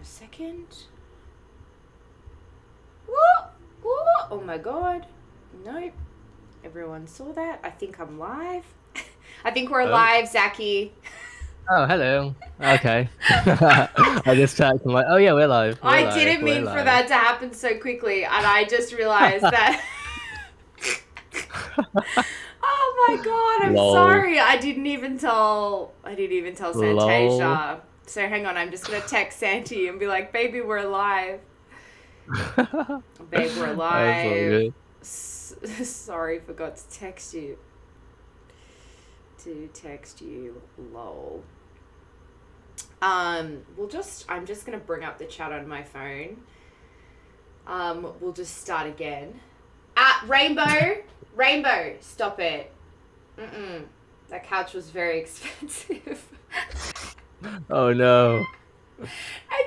a second. Whoa! Whoa! Oh my god. Nope. Everyone saw that. I think I'm live. I think we're live, Zakky. Oh, hello. Okay. I just checked. I'm like, oh yeah, we're live. I didn't mean for that to happen so quickly, and I just realized that. Oh my god, I'm Lol. sorry. I didn't even tell Lol. Santasia. So hang on, I'm just gonna text Santi and be like, baby, we're live. Babe, we're That's all live. good. Sorry, forgot to text you. Lol. I'm just gonna bring up the chat on my phone. We'll just start again. Rainbow, stop it. That couch was very expensive. Oh no. And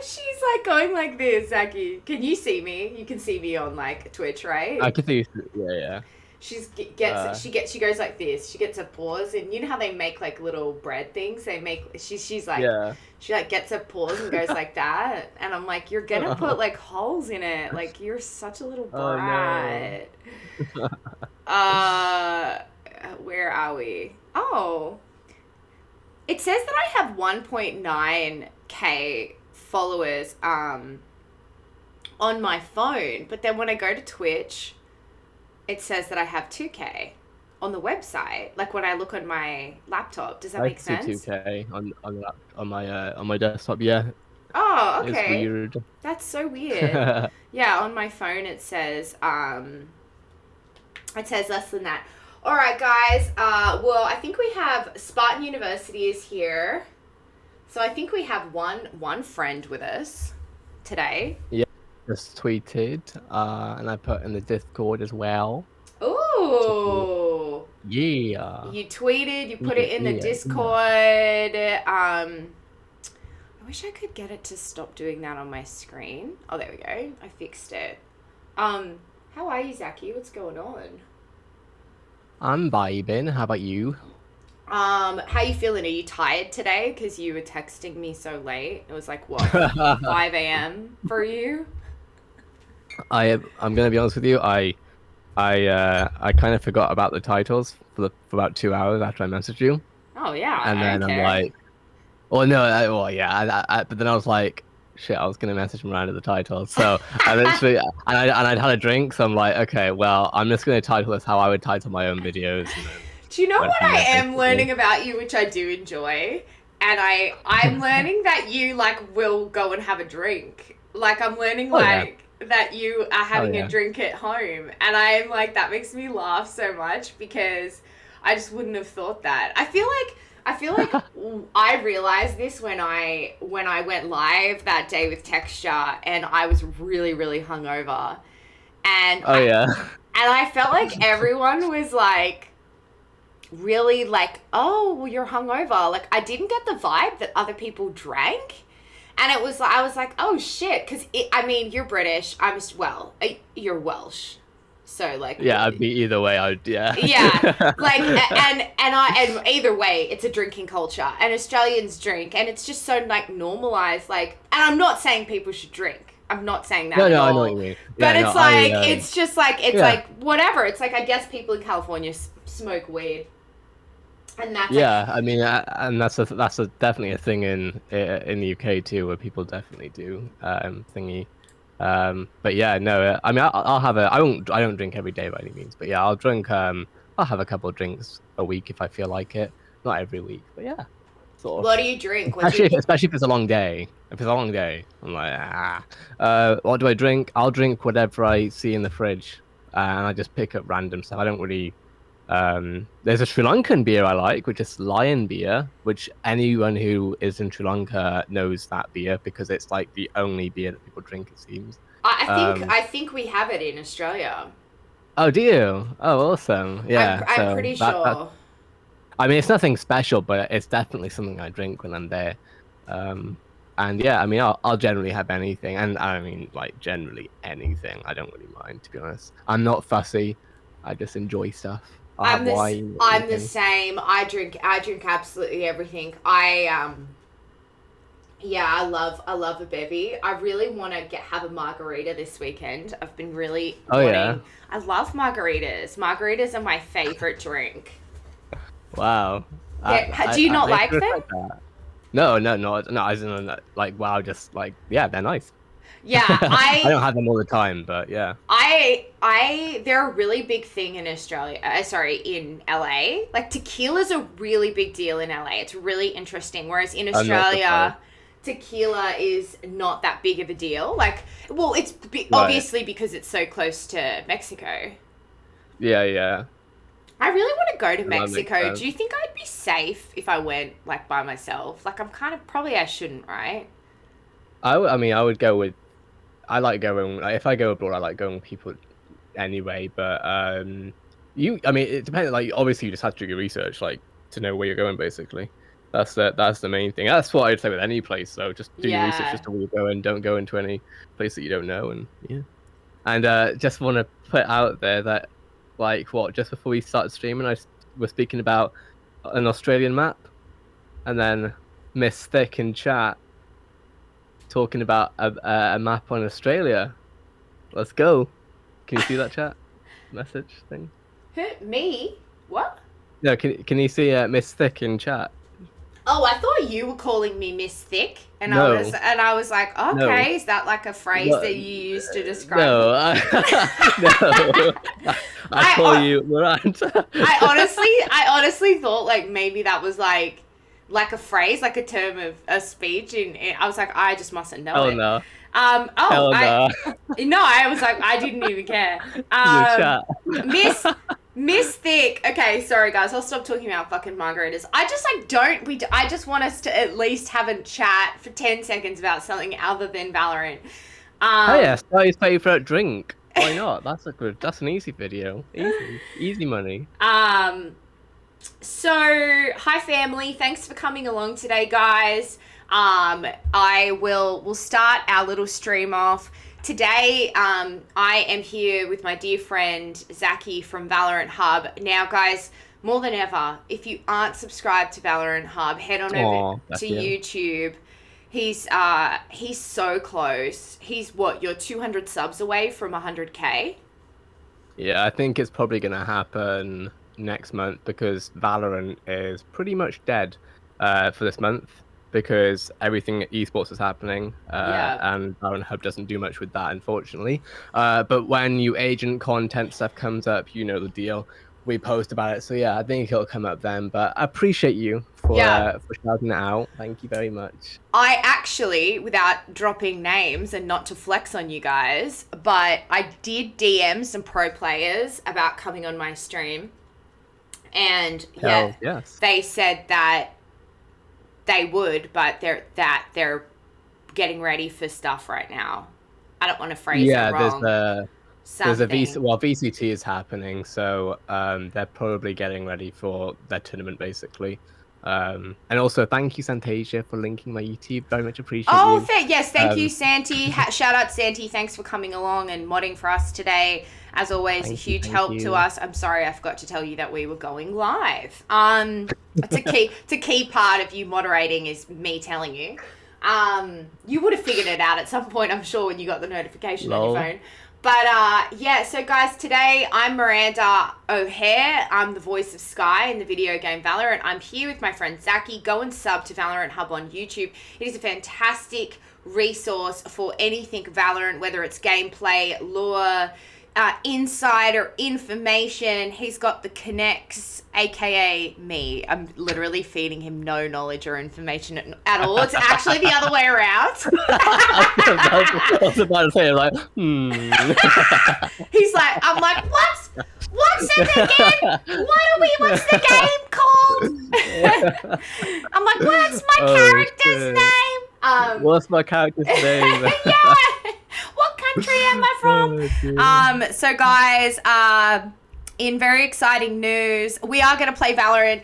she's like going like this, Zakky. Can you see me? You can see me on like Twitch, right? I can see. Yeah. She goes like this. She gets a pause, and you know how they make like little bread things. She's like, Yeah. she like gets a pause and goes like that, and I'm like, you're gonna put like holes in it. Like you're such a little brat. Oh, no. Where are we? Oh, it says that I have 1.9k followers on my phone, but then when I go to Twitch, it says that I have 2k on the website. Like when I look on my laptop, does that make sense? 2k on my desktop. Yeah. Oh, okay. It's weird. That's so weird. Yeah, on my phone it says less than that. All right, guys. Well, I think we have Spartan University is here, so I think we have one friend with us today. Yeah. Just tweeted, and I put in the Discord as well. Ooh. Yeah. You tweeted, you put it in the Discord. I wish I could get it to stop doing that on my screen. Oh, there we go. I fixed it. How are you, Zakky? What's going on? I'm vibing. How about you? How you feeling? Are you tired today? Because you were texting me so late. It was like, what, 5 a.m. for you? I'm gonna be honest with you. I kind of forgot about the titles for about 2 hours after I messaged you. Oh yeah, And then I'm like, well, no, but then I was like, shit, I was gonna message Miranda the title. So I literally, and I'd had a drink, so I'm like, okay, well, I'm just gonna title this how I would title my own videos. And then do you know what I am learning about you, which I do enjoy? And I'm learning that you like will go and have a drink. Like I'm learning that you are having a drink at home, and I'm like, that makes me laugh so much because I just wouldn't have thought that. I feel like I realized this when I went live that day with Texture, and I was really, really hungover, and I felt like everyone was like really like, oh, well, you're hungover. Like I didn't get the vibe that other people drank. And I was like, oh shit, because I mean, you're British. You're Welsh, so like. Yeah, I'd be either way. Yeah, like, and either way, it's a drinking culture, and Australians drink, and it's just so like normalized. Like, and I'm not saying people should drink. I'm not saying that. No, at all. I know what you mean. But it's it's just like like whatever. It's like I guess people in California smoke weed. And that's I mean, and that's definitely a thing in the UK too, where people definitely do thingy. But yeah, no, I mean, I'll have I don't drink every day by any means, but yeah, I'll drink. I'll have a couple of drinks a week if I feel like it. Not every week, but yeah. Sort of. What do you drink? Especially if it's a long day. If it's a long day, I'm like, what do I drink? I'll drink whatever I see in the fridge, and I just pick up random stuff. I don't really. There's a Sri Lankan beer I like, which is Lion beer, which anyone who is in Sri Lanka knows that beer because it's like the only beer that people drink, it seems. I think we have it in Australia. Oh, do you? Oh, awesome. Yeah. I'm pretty sure. I mean, it's nothing special, but it's definitely something I drink when I'm there. And yeah, I mean, I'll generally have anything, and I mean, like generally anything. I don't really mind, to be honest. I'm not fussy. I just enjoy stuff. I'm the same. I drink absolutely everything. Yeah, I love a bevy. I really want to have a margarita this weekend. I've been really wanting. Yeah. I love margaritas. Margaritas are my favorite drink. Wow. Yeah, do you not like them? No, no, no, no. As in, like, wow, just like, yeah, they're nice. Yeah, I don't have them all the time, but yeah. they're a really big thing in Australia. Sorry, in LA. Like tequila's a really big deal in LA. It's really interesting. Whereas in Australia, tequila is not that big of a deal. Like, well, it's obviously because it's so close to Mexico. Yeah, yeah. I really want to go to Mexico. Do you think I'd be safe if I went like by myself? Like, I'm kind of probably I shouldn't, right? I mean, I would go with. I like going. Like, if I go abroad, I like going with people anyway. But I mean, it depends. Like, obviously, you just have to do your research, like, to know where you're going. Basically, that's the main thing. That's what I'd say with any place, though. Just do your research as to where you go, and don't go into any place that you don't know. And yeah, and just want to put out there that, like, just before we started streaming, I was speaking about an Australian map, and then Miss Thick in chat talking about a map on Australia. Let's go. Can you see that chat message thing? Who? Me? What? No, can you see Miss Thick in chat? Oh, I thought you were calling me Miss Thick, and no. I was like, okay, no. Is that like a phrase that you use to describe? No, I call you Miranda. I honestly thought like maybe that was like a phrase, like a term of a speech, and I was like, I just mustn't know it. No. No, I was like, I didn't even care. Miss Thick. Okay, sorry guys, I'll stop talking about fucking margaritas. I just want us to at least have a chat for 10 seconds about something other than Valorant. Oh yeah, SKYE's favorite drink. Why not? That's an easy video. Easy money. So, hi family, thanks for coming along today, guys. We'll start our little stream off. Today, I am here with my dear friend, Zakky from Valorant Hub. Now, guys, more than ever, if you aren't subscribed to Valorant Hub, head on over to YouTube. He's so close. He's you're 200 subs away from 100K? Yeah, I think it's probably going to happen next month because Valorant is pretty much dead for this month because everything esports is happening and Valorant Hub doesn't do much with that, unfortunately. But when new agent content stuff comes up, you know the deal. We post about it, so yeah, I think it'll come up then. But I appreciate you for shouting it out. Thank you very much. I actually, without dropping names and not to flex on you guys, but I did DM some pro players about coming on my stream. And they said that they would, but they're getting ready for stuff right now. I don't want to phrase it wrong. There's a VCT is happening, so they're probably getting ready for their tournament basically. And also, thank you, Santasia, for linking my YouTube. Very much appreciate you. Oh, yes, thank you, Santi. Shout out, Santi. Thanks for coming along and modding for us today. As always, a huge help to us. I'm sorry I forgot to tell you that we were going live. It's a key part of you moderating is me telling you. You would have figured it out at some point, I'm sure, when you got the notification on your phone. But, so guys, today I'm Miranda O'Hare. I'm the voice of SKYE in the video game Valorant. I'm here with my friend Zakky. Go and sub to Valorant Hub on YouTube. It is a fantastic resource for anything Valorant, whether it's gameplay, lore, insider information. He's got the connects, aka me. I'm literally feeding him no knowledge or information at all. It's actually the other way around. I was about to say, like, He's like, I'm like, what's it again? What's the game called? I'm like, what's my character's name? What's my character's name? Yeah. What country am I from? So guys, in very exciting news, we are going to play Valorant.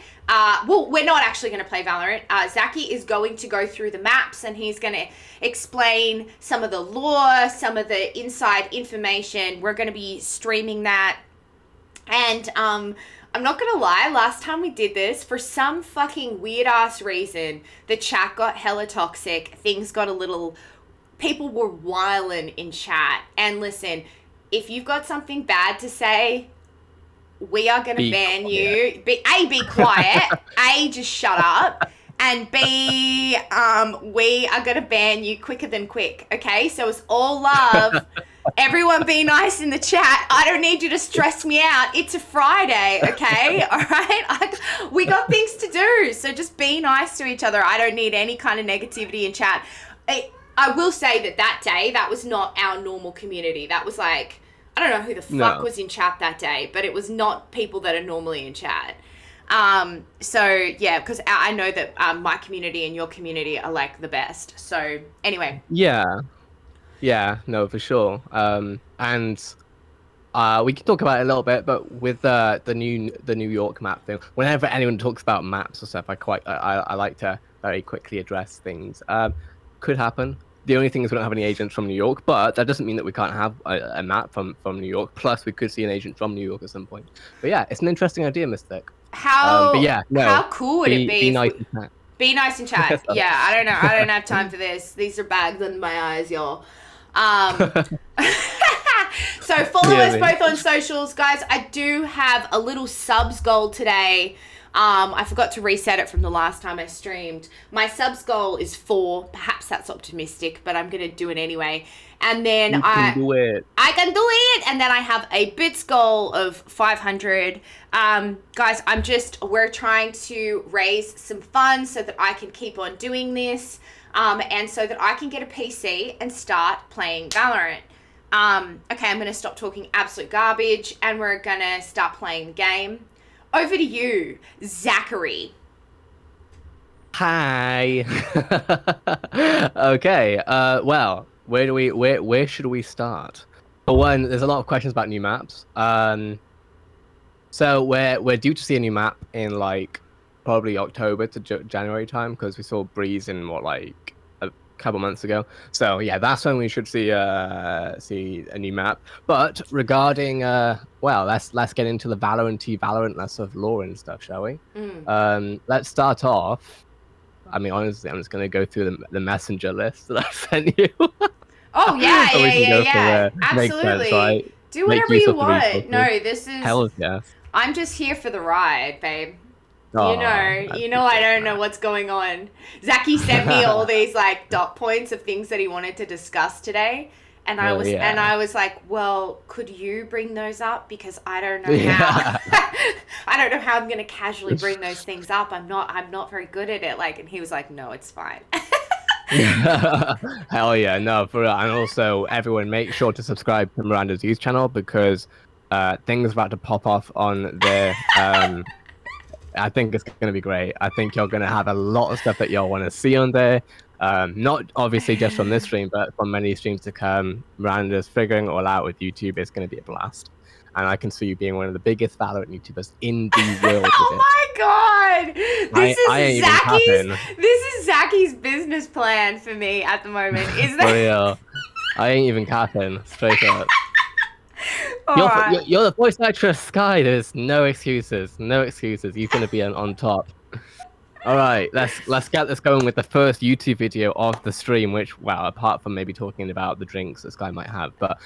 We're not actually going to play Valorant. Zakky is going to go through the maps and he's going to explain some of the lore, some of the inside information. We're going to be streaming that. And I'm not gonna lie, last time we did this, for some fucking weird ass reason, the chat got hella toxic. Things got a little. People were wilding in chat. And listen, if you've got something bad to say, we are gonna ban you. Be quiet. Just shut up. And B, we are gonna ban you quicker than quick. Okay, so it's all love. Everyone be nice in the chat. I don't need you to stress me out. It's a Friday, okay? All right? We got things to do, so just be nice to each other. I don't need any kind of negativity in chat. I will say that day, that was not our normal community. That was like, I don't know who the fuck was in chat that day, but it was not people that are normally in chat. So, yeah, because I know that my community and your community are like the best. So, anyway. Yeah, no, for sure. And we can talk about it a little bit, but with the New York map thing, whenever anyone talks about maps or stuff, I like to very quickly address things. Could happen. The only thing is we don't have any agents from New York, but that doesn't mean that we can't have a map from New York. Plus, we could see an agent from New York at some point. But yeah, it's an interesting idea, Mystic. How cool would it be? Be nice in chat. Be nice in chat. Yeah, I don't know. I don't have time for this. These are bags under my eyes, y'all. So follow us both on socials, guys. I do have a little subs goal today. I forgot to reset it from the last time I streamed. My subs goal is 4. Perhaps that's optimistic, but I'm gonna do it anyway. And then I can do it. And then I have a bits goal of 500. Guys, we're trying to raise some funds so that I can keep on doing this. And so that I can get a PC and start playing Valorant. Okay, I'm going to stop talking absolute garbage and we're going to start playing the game. Over to you, Zakky. Hi. Okay, well, where should we start? For one, there's a lot of questions about new maps. So we're due to see a new map in like probably October to January time, because we saw Breeze in like a couple months ago. So yeah, that's when we should see a new map. But regarding well, let's get into the Valorant less of lore and stuff, shall we? Let's start off. I mean, honestly, I'm just gonna go through the messenger list that I sent you. Oh yeah. Absolutely. Sense, right? Do whatever you want. No, this is. Hell yeah. I'm just here for the ride, babe. You know, I don't know what's going on. Zakky sent me all these like dot points of things that he wanted to discuss today, and I was like, well, could you bring those up, because I don't know how. I don't know how I'm gonna casually bring those things up. I'm not very good at it. Like, and he was like, no, it's fine. Hell yeah, no, for real. And also, everyone, make sure to subscribe to Miranda's Youth channel, because things are about to pop off on there. I think it's going to be great. I think you're going to have a lot of stuff that y'all want to see on there. Not obviously just from this stream, but from many streams to come. Miranda's figuring it all out with YouTube. It's going to be a blast. And I can see you being one of the biggest Valorant YouTubers in the world. Oh my god! This is Zakky's business plan for me at the moment. Is that? For real. I ain't even capping. Straight up. You're the voice actress, Skye. There's no excuses. No excuses. You're gonna be on top. All right, let's get this going with the first YouTube video of the stream. Which, well, apart from maybe talking about the drinks that Skye might have, but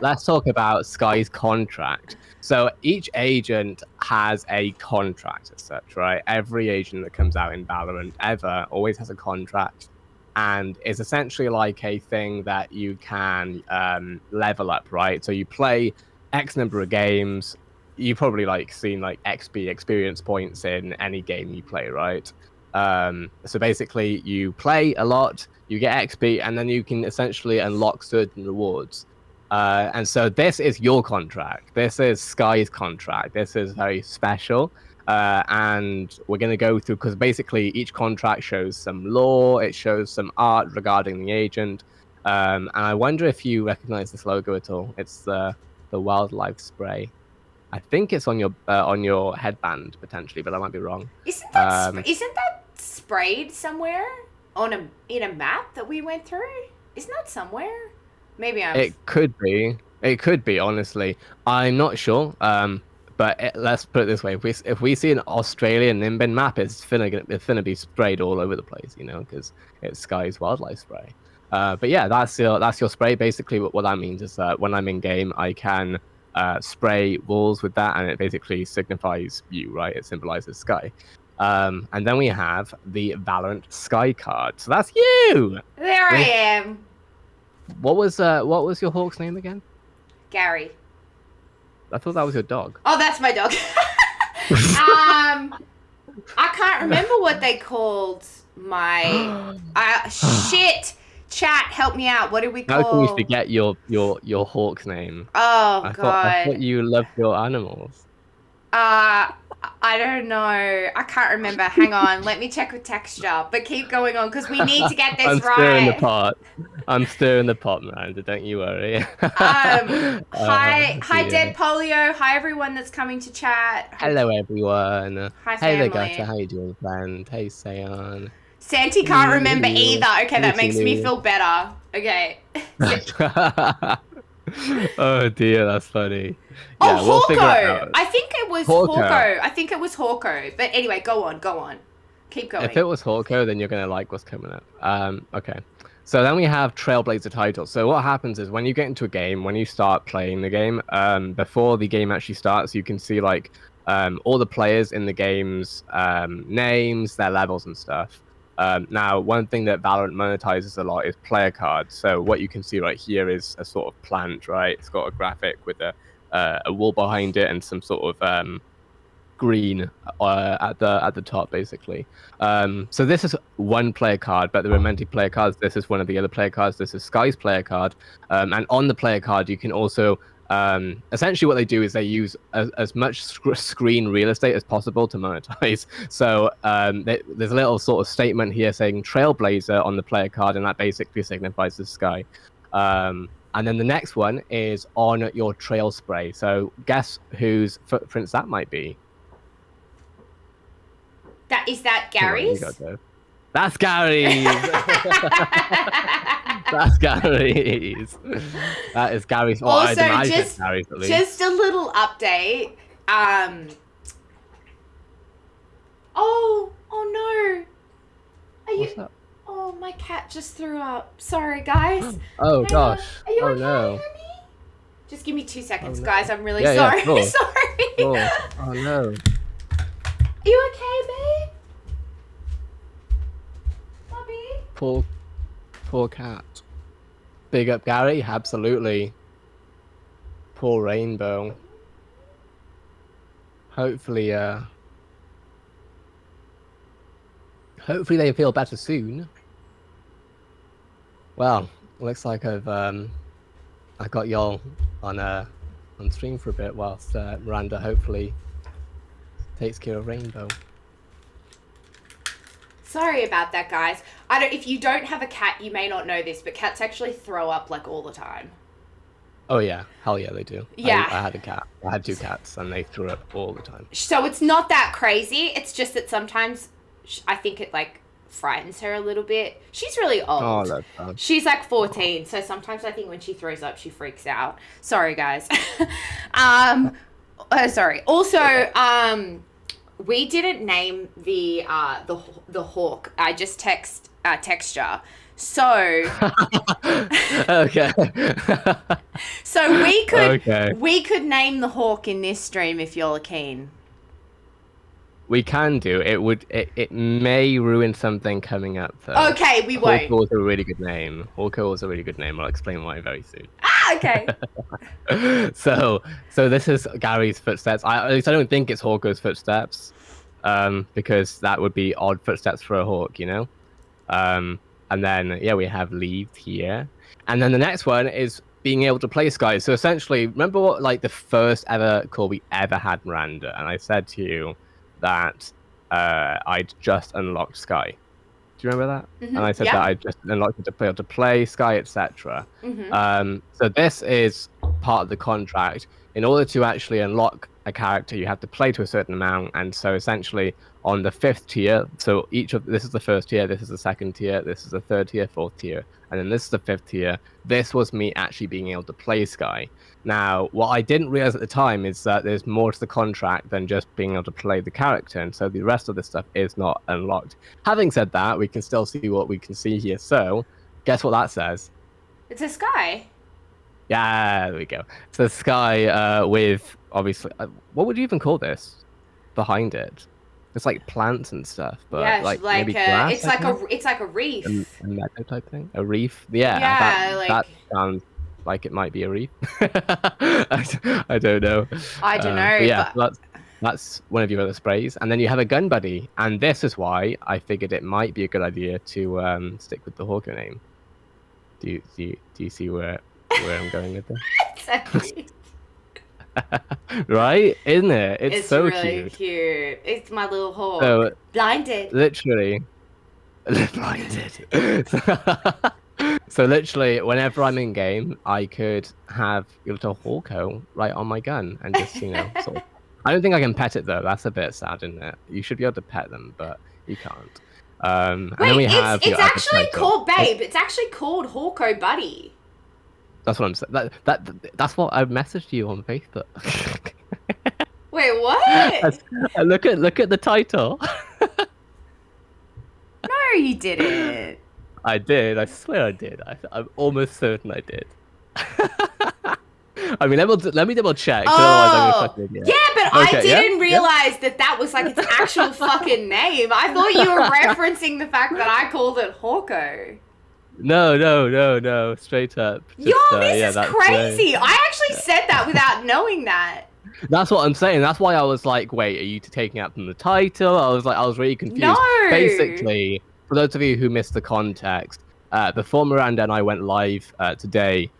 let's talk about Skye's contract. So each agent has a contract as such, right? Every agent that comes out in Valorant ever always has a contract. And it's essentially like a thing that you can level up, right? So you play X number of games. You've probably like seen like XP experience points in any game you play, right? So basically, you play a lot, you get XP, and then you can essentially unlock certain rewards. And so this is your contract. This is Skye's contract. This is very special. And we're going to go through, because basically each contract shows some lore, it shows some art regarding the agent. And I wonder if you recognize this logo at all. It's the wildlife spray. I think it's on your headband potentially, but I might be wrong. Isn't that sprayed somewhere in a map that we went through? Isn't that somewhere? Maybe I'm. It could be. It could be. Honestly, I'm not sure. But let's put it this way: if we see an Australian Nimbin map, it's finna be sprayed all over the place, you know, because it's SKYE's wildlife spray. But yeah, that's your spray. Basically, what that means is that when I'm in game, I can spray walls with that, and it basically signifies you, right? It symbolizes SKYE. And then we have the Valorant SKYE card. So that's you. There I am. What was your Hawk's name again? Gary. I thought that was your dog. Oh, that's my dog. I can't remember what they called my. Shit. Chat, help me out. What did we call? How can you forget your Hawk's name? Oh I God. thought you loved your animals. I don't know. I can't remember. Hang on. Let me check with texture. But keep going on because we need to get this I'm right. stirring the pot. I'm stirring the pot, Miranda. Don't you worry. Hi, Dead Polio. Hi, everyone that's coming to chat. Hello, everyone. Hi, hey, family. Legata. How you doing, friend? Hey, Sayon. Santi can't remember either. Okay, that makes me feel better. Okay. Oh dear, that's funny. Oh, Yeah, we'll figure it Hawko! out. I think it was Hawko. I think it was Hawko. But anyway, go on. Keep going. If it was Hawko, then you're gonna like what's coming up. Okay. So then we have Trailblazer titles. So what happens is when you get into a game, when you start playing the game, before the game actually starts, you can see like all the players in the game's names, their levels and stuff. Now, one thing that Valorant monetizes a lot is player cards. So what you can see right here is a sort of plant, right? It's got a graphic with a wall behind it and some sort of green at the top, basically. So this is one player card, but there are many player cards. This is one of the other player cards. This is SKYE's player card, and on the player card you can also essentially what they do is they use as much screen real estate as possible to monetize. So there's a little sort of statement here saying Trailblazer on the player card, and that basically signifies the SKYE. And then the next one is on your trail spray. So guess whose footprints that might be? Is that Gary's? That's Gary's. That's Gary's. That is Gary's. Oh, also, just a little update. Oh no. What's up? Oh, my cat just threw up. Sorry, guys. Oh gosh. Are you okay, no. honey? Just give me 2 seconds, no. guys. I'm really Yeah, sorry. cool. Sorry. Cool. Oh no. Are you okay, babe? Bobby? Poor cat. Big up Gary, absolutely. Poor Rainbow. Hopefully they feel better soon. Well, looks like I got y'all on stream for a bit whilst Miranda hopefully takes care of Rainbow. Sorry about that, guys. If you don't have a cat, you may not know this, but cats actually throw up like all the time. Oh yeah, hell yeah, they do. Yeah. I had a cat. I had 2 cats, and they threw up all the time. So it's not that crazy. It's just that sometimes I think it like frightens her a little bit. She's really old. Oh, that's bad. She's like 14, so sometimes I think when she throws up, she freaks out. Sorry, guys. Sorry. Also, we didn't name the hawk. I just texture. So okay. So we could name the hawk in this stream if you're keen. We can do. It may ruin something coming up though. Okay, we won't. Hawko was a really good name. Hawko was a really good name. I'll explain why very soon. Okay. So this is Gary's footsteps. At least I don't think it's Hawko's footsteps, because that would be odd footsteps for a hawk, you know. And then yeah, we have leave here, and then the next one is being able to play SKYE. So essentially, remember what like the first ever call we ever had, Miranda, and I said to you that I'd just unlocked SKYE. Do you remember that? Mm-hmm. And I said that I just unlocked it to be able to play SKYE, etc. Mm-hmm. So this is part of the contract. In order to actually unlock a character, you have to play to a certain amount, and so essentially on the 5th tier, so this is the 1st tier, this is the 2nd tier, this is the 3rd tier, 4th tier, and then this is the 5th tier. This was me actually being able to play Skye. Now, what I didn't realize at the time is that there's more to the contract than just being able to play the character, and so the rest of this stuff is not unlocked. Having said that, we can still see what we can see here. So, guess what that says? It's a Skye. Yeah, there we go. So Skye with obviously, what would you even call this? Behind it, it's like plants and stuff, but yeah, like maybe grass, it's like a reef, a meadow type thing, a reef. Yeah, that sounds like it might be a reef. I don't know. I don't know. Yeah, but that's one of your other sprays, and then you have a gun buddy, and this is why I figured it might be a good idea to stick with the Hawker name. Do you see where I'm going with this? Right? Isn't it? It's so really cute. It's my little hawk. So, blinded. Literally. Blinded. So literally, whenever I'm in game, I could have your little Hawko right on my gun and just, sort of... I don't think I can pet it though. That's a bit sad, isn't it? You should be able to pet them, but you can't. And then we have it's actually called Babe. It's actually called Hawko Buddy. That's what I'm saying. That's what I messaged you on Facebook. Wait, what? Look at the title. No, you didn't. I did. I swear I did. I'm almost certain I did. I mean, let me double check. Oh, yeah, but okay, I didn't realize that was like its actual fucking name. I thought you were referencing the fact that I called it Hawko. No. Straight up. Just, this is crazy. I actually said that without knowing that. That's what I'm saying. That's why I was like, wait, are you taking out from the title? I was really confused. No. Basically, for those of you who missed the context, before Miranda and I went live today,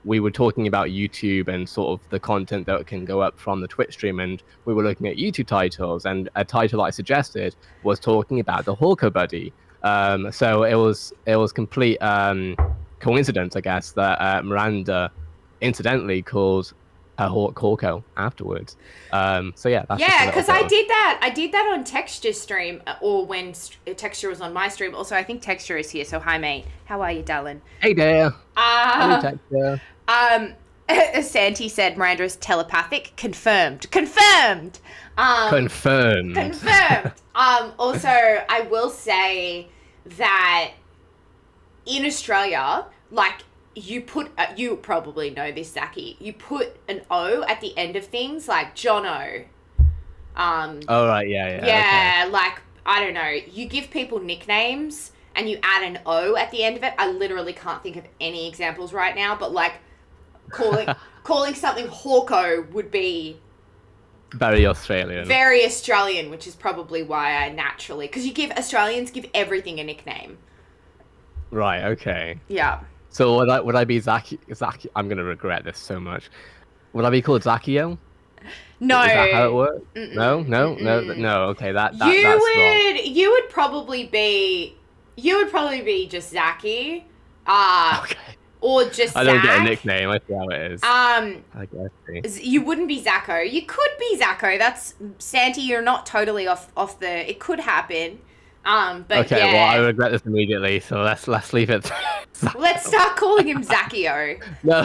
we were talking about YouTube and sort of the content that can go up from the Twitch stream, and we were looking at YouTube titles, and a title I suggested was talking about the Hawko Buddy. So it was complete coincidence, I guess, that Miranda incidentally called her Hawk Hawko afterwards. So yeah, that's because I did that on Texture stream, or when Texture was on my stream. Also, I think Texture is here. So hi, mate. How are you, darling? Hey there. Hey, Texture. Santi said Miranda is telepathic. Confirmed. Confirmed. Also, I will say that in Australia, like, you probably know this, Zakky, you put an O at the end of things, like Jono. Oh, right, yeah. Yeah, okay. Like, I don't know, you give people nicknames and you add an O at the end of it. I literally can't think of any examples right now, but like, calling something Hawko would be... Very Australian. Very Australian, which is probably why I naturally... Because Australians give everything a nickname. Right, okay. Yeah. So would I be Zakky? I'm going to regret this so much. Would I be called Zackyo? No. Is that how it works? No. Okay, that's wrong. You would probably be just Zakky. Okay. Or just I don't get a nickname. I see how it is. I guess. You wouldn't be Zacko. You could be Zacko. That's Santi. You're not totally off the. It could happen. But okay. Yeah. Well, I regret this immediately. So let's leave it. Let's start calling him Zackyo. No.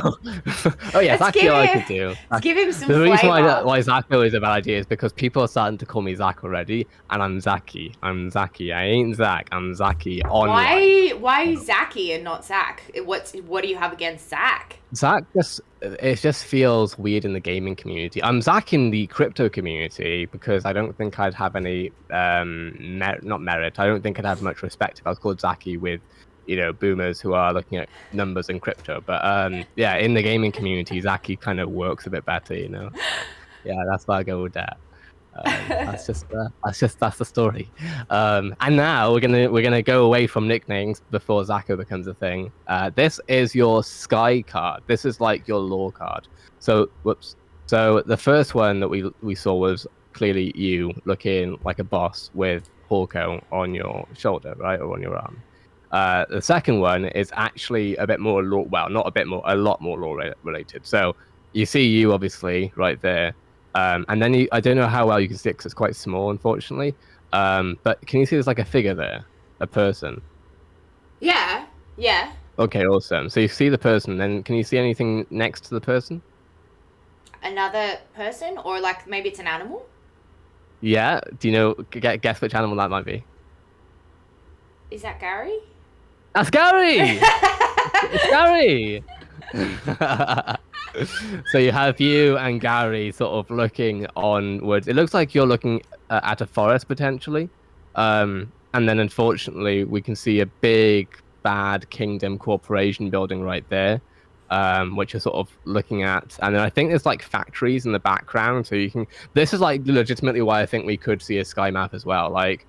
Oh yeah, Zackyo I could do. Let's give him some The flavor. reason why Zackyo is a bad idea is because people are starting to call me Zach already, and I'm Zakky. I ain't Zach. I'm Zakky online. Why are you Zakky and not Zach? What do you have against Zach? Zach just feels weird in the gaming community. I'm Zach in the crypto community because I don't think I'd have any not merit. I don't think I'd have much respect if I was called Zakky with, boomers who are looking at numbers in crypto. But yeah, in the gaming community, Zakky kind of works a bit better, Yeah, that's why I go with that. That's the story. And now we're gonna go away from nicknames before Zakko becomes a thing. This is your Skye card. This is like your lore card. So the first one that we saw was clearly you looking like a boss with Hawko on your shoulder, right, or on your arm. The second one is actually a bit more lore. Well, not a bit more, a lot more lore related. So you see you obviously right there. And then I don't know how well you can see it because it's quite small, unfortunately. But can you see there's like a figure there, a person? Yeah. Yeah. Okay, awesome. So you see the person, then can you see anything next to the person? Another person, or like maybe it's an animal. Yeah. Do you know? Guess which animal that might be? Is that Gary? That's Gary. It's Gary. So you have you and Gary sort of looking onwards. It looks like you're looking at a forest potentially, and then unfortunately we can see a big bad kingdom corporation building right there, which you're sort of looking at. And then I think there's like factories in the background, so you can. This is like legitimately why I think we could see a sky map as well. Like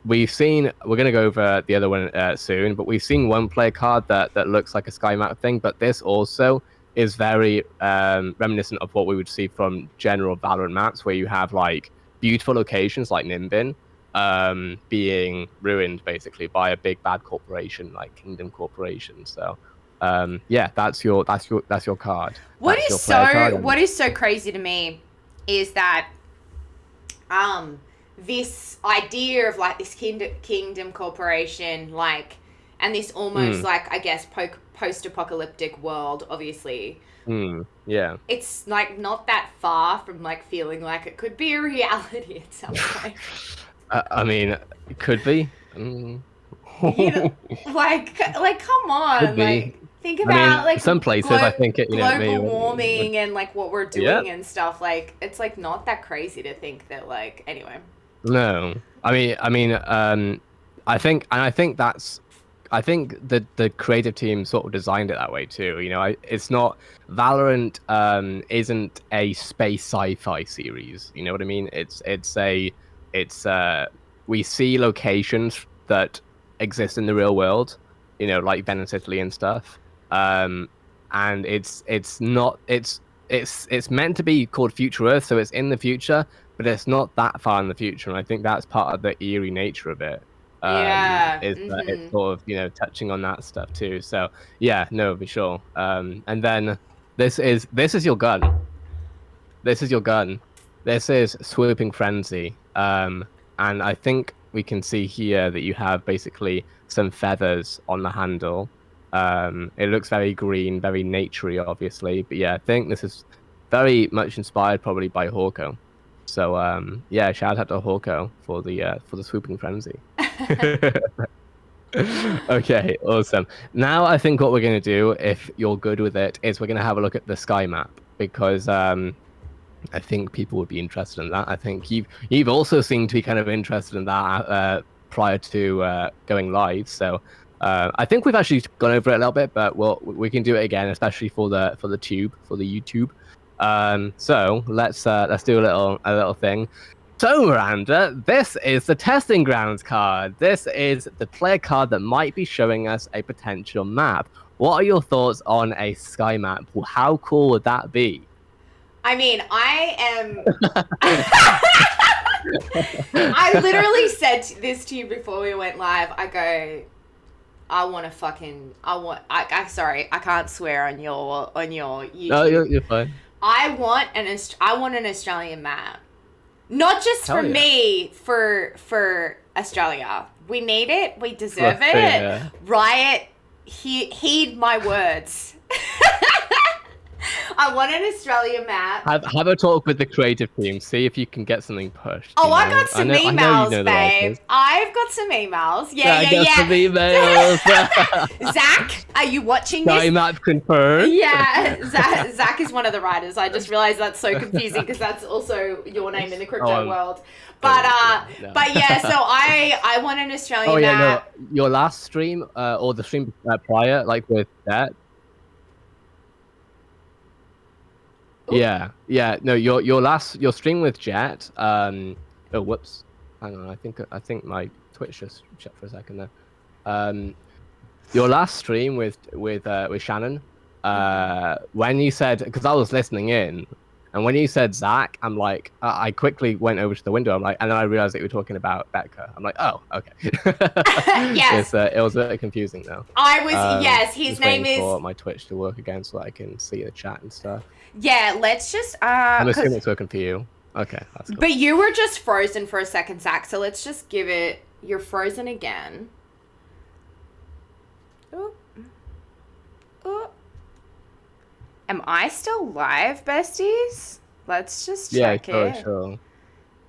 we're going to go over the other one soon, but we've seen one player card that looks like a sky map thing, but this also is very reminiscent of what we would see from general Valorant maps, where you have like beautiful locations like Nimbin being ruined basically by a big bad corporation like Kingdom Corporation. So yeah, that's your card. What is so crazy to me is that this idea of like this kingdom corporation, like, and this almost like, I guess, post-apocalyptic world, obviously. Yeah. It's like not that far from like feeling like it could be a reality at some point. I mean, it could be. You know, like come on, like think about like some places. I think it, global warming and like what we're doing and stuff. Like it's like not that crazy to think that like anyway. No, I think the creative team sort of designed it that way too. It's not Valorant isn't a space sci-fi series. You know what I mean? It's we see locations that exist in the real world, like Venice, Italy, and stuff. And it's meant to be called Future Earth, so it's in the future, but it's not that far in the future, and I think that's part of the eerie nature of it. That it's sort of touching on that stuff too. So yeah, no, for sure. And then this is your gun. This is your gun. This is Swooping Frenzy. And I think we can see here that you have basically some feathers on the handle. It looks very green, very naturey, obviously. But yeah, I think this is very much inspired probably by Hawko. So yeah, shout out to Hawko for the Swooping Frenzy. Okay, awesome. Now I think what we're going to do, if you're good with it, is we're going to have a look at the sky map, because I think people would be interested in that. I think you've also seemed to be kind of interested in that prior to going live. So I think we've actually gone over it a little bit, but we can do it again, especially for the YouTube. So let's do a little thing. So Miranda, this is the testing grounds card. This is the player card that might be showing us a potential map. What are your thoughts on a sky map? How cool would that be? I mean, I literally said this to you before we went live. I go, sorry, I can't swear on your YouTube. No, you're fine. I want an Australian map. Not just for me, for Australia. We need it. We deserve it. Yeah. Riot, heed my words. I want an Australian map. Have a talk with the creative team. See if you can get something pushed. Oh, I got some emails, babe. I've got some emails. Yeah. Some emails. Zach, are you watching this? Sky map confirmed. Yeah, Zach is one of the writers. I just realized that's so confusing because that's also your name in the crypto world. But yeah, so I want an Australian map. No, your last stream or the stream prior, like with that. Ooh. Yeah. No, your stream with Jet. Oh, whoops. Hang on. I think my Twitch just shut for a second there. Your last stream with Shannon. When you said, because I was listening in, And when you said Zach, I'm like, I quickly went over to the window. I'm like, and then I realized that you were talking about Becca. I'm like, oh, okay. Yes. It was a bit confusing though. Yes, his Just name waiting is. for my Twitch to work again so I can see the chat and stuff. Yeah, let's just I'm cause assuming it's working for you. Okay, that's cool. but you were just frozen for a second, Zach, so let's just give it. You're frozen again. Ooh. Ooh. Am I still live, besties? Let's just check it. Sure.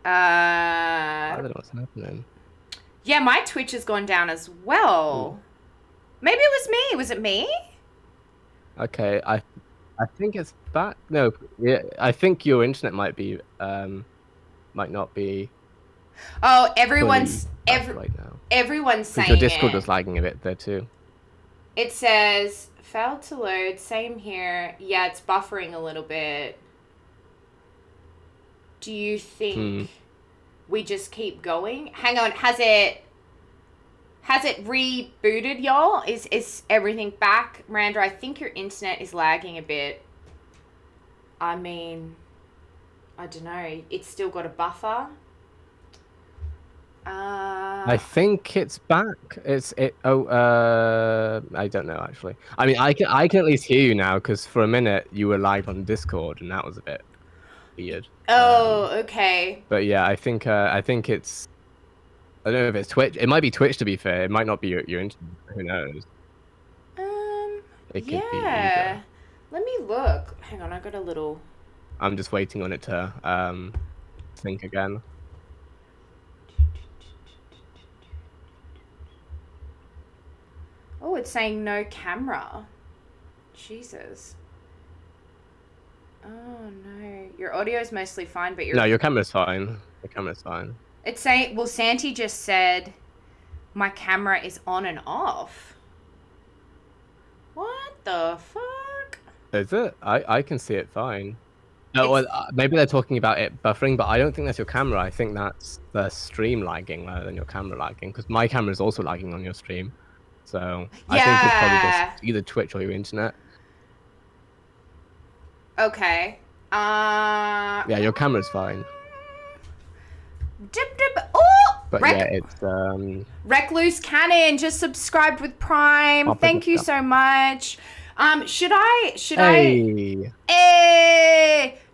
I don't know what's happening. Yeah, my Twitch has gone down as well. Ooh. Maybe it was me. Was it me? Okay, I think it's back. No, yeah, I think your internet might not be. Oh, everyone's right now. Everyone's saying your Discord was lagging a bit there too. It says failed to load. Same here. Yeah, it's buffering a little bit. Do you think we just keep going? Hang on, has it rebooted, y'all? Is everything back? Miranda, I think your internet is lagging a bit. I mean, I don't know. It's still got a buffer. I think it's back. I don't know actually. I mean, I can at least hear you now because for a minute you were live on Discord and that was a bit weird. Oh, okay. But yeah, I think it's. I don't know if it's Twitch. It might be Twitch to be fair. It might not be your internet. Who knows? It could be either. Let me look. Hang on, I got a little. I'm just waiting on it to think again. Oh, it's saying no camera. Jesus. Oh no, your audio is mostly fine, but your camera's fine. The camera's fine. It's saying, well, Santi just said my camera is on and off. What the fuck? Is it? I can see it fine. No, well, maybe they're talking about it buffering, but I don't think that's your camera. I think that's the stream lagging rather than your camera lagging, because my camera is also lagging on your stream. So I think it's probably just either Twitch or your internet. Okay. Yeah, your camera's fine. Dip. Oh! But yeah, it's Recluse Cannon just subscribed with Prime. Thank you so much. Should I?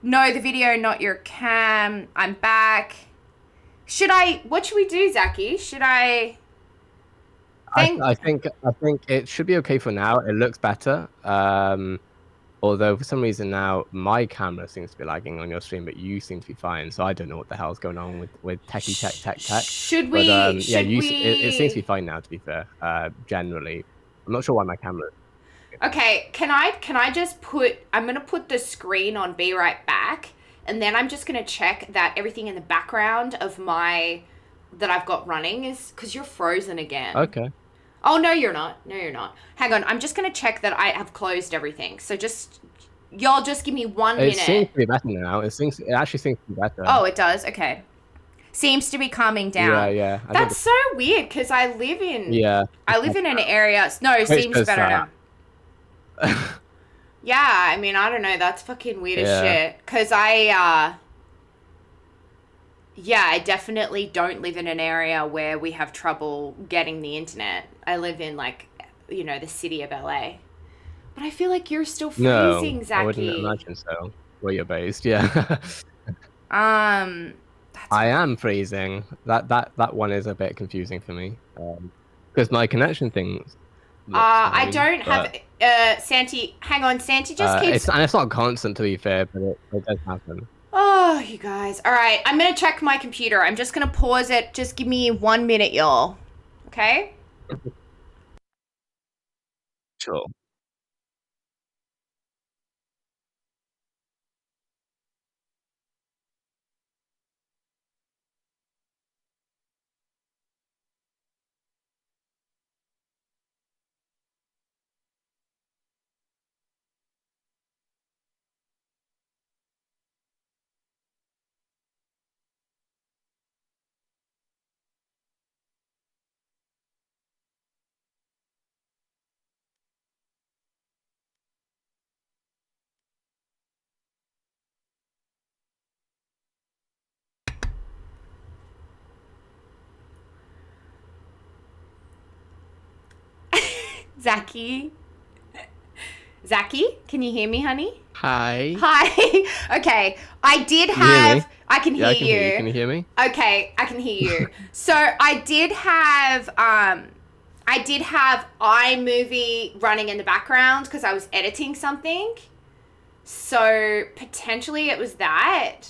No, the video, not your cam. I'm back. What should we do, Zakky? Should I? I think it should be okay for now. It looks better. Although for some reason now my camera seems to be lagging on your stream, but you seem to be fine. So I don't know what the hell's going on with techie tech. Should we? It seems to be fine now. To be fair, generally, I'm not sure why my camera. Okay, can I just put? I'm gonna put the screen on Be Right Back, and then I'm just gonna check that everything in the background of that I've got running is because you're frozen again. Okay. Oh, no, you're not. Hang on. I'm just going to check that I have closed everything. So y'all just give me 1 minute. It seems to be better now. It actually seems to be better. Oh, it does? Okay. Seems to be calming down. Yeah. That's so weird because I live in an area. No, it seems better now. Yeah, I mean, I don't know. That's fucking weird as shit. Because I definitely don't live in an area where we have trouble getting the internet. I live in, the city of LA. But I feel like you're still freezing, Zakky. I wouldn't imagine so. Where you're based, yeah. I am freezing. That one is a bit confusing for me. Because my connection things. I don't have... Santi, hang on. Santi just keeps... It's not constant, to be fair, but it does happen. Oh, you guys. All right. I'm going to check my computer. I'm just going to pause it. Just give me 1 minute, y'all. Okay? Sure. Zakky? Zakky, can you hear me, honey? Hi. Hi. Okay, I did Can you hear have... me? I can hear Yeah, I can you. hear you. Can you hear me? Okay, I can hear you. So I did have iMovie running in the background because I was editing something. So potentially it was that.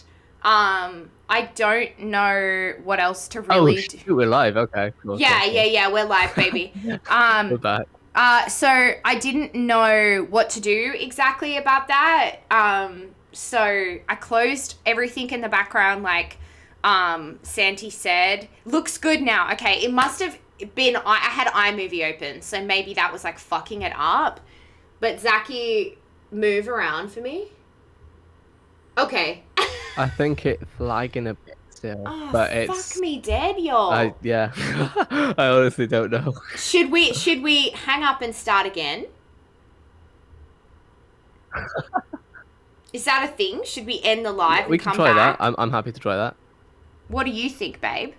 I don't know what else to really do. Oh, shoot, we're live. Okay. Cool, Yeah, we're live, baby. We're back. So I didn't know what to do exactly about that. So I closed everything in the background, like Santi said. Looks good now. Okay, it must have been, I had iMovie open, so maybe that was like fucking it up. But Zakky, move around for me. Okay. I think it's lagging a bit still, Oh, but it's... fuck me dead, y'all. Yeah. I honestly don't know. Should we hang up and start again? Is that a thing? Should we end the live We and can come try back? that. I'm happy to try that. What do you think, babe?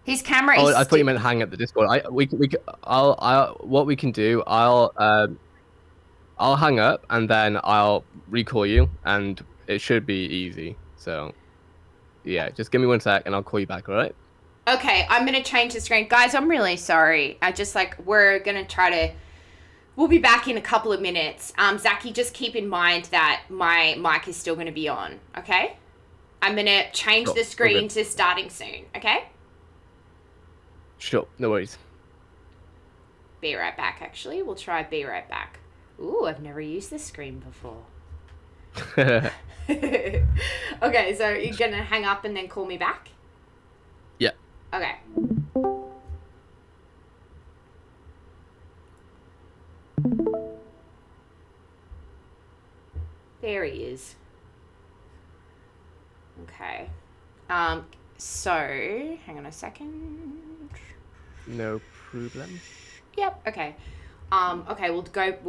His camera is... Oh, I thought you meant hang up the Discord. What we can do, I'll hang up and then I'll recall you, and it should be easy. So, yeah, just give me 1 sec and I'll call you back. All right? Okay, I'm gonna change the screen, guys. I'm really sorry. We're gonna try to... We'll be back in a couple of minutes. Zakky, just keep in mind that my mic is still gonna be on. Okay? I'm gonna change the screen to starting soon. Okay? Sure, no worries. Be right back, actually. We'll try be right back. Ooh, I've never used this screen before. Okay, so you're gonna hang up and then call me back? Yeah. Okay. There he is. Okay. So, hang on a second. No problem. Yep, okay. Okay, we'll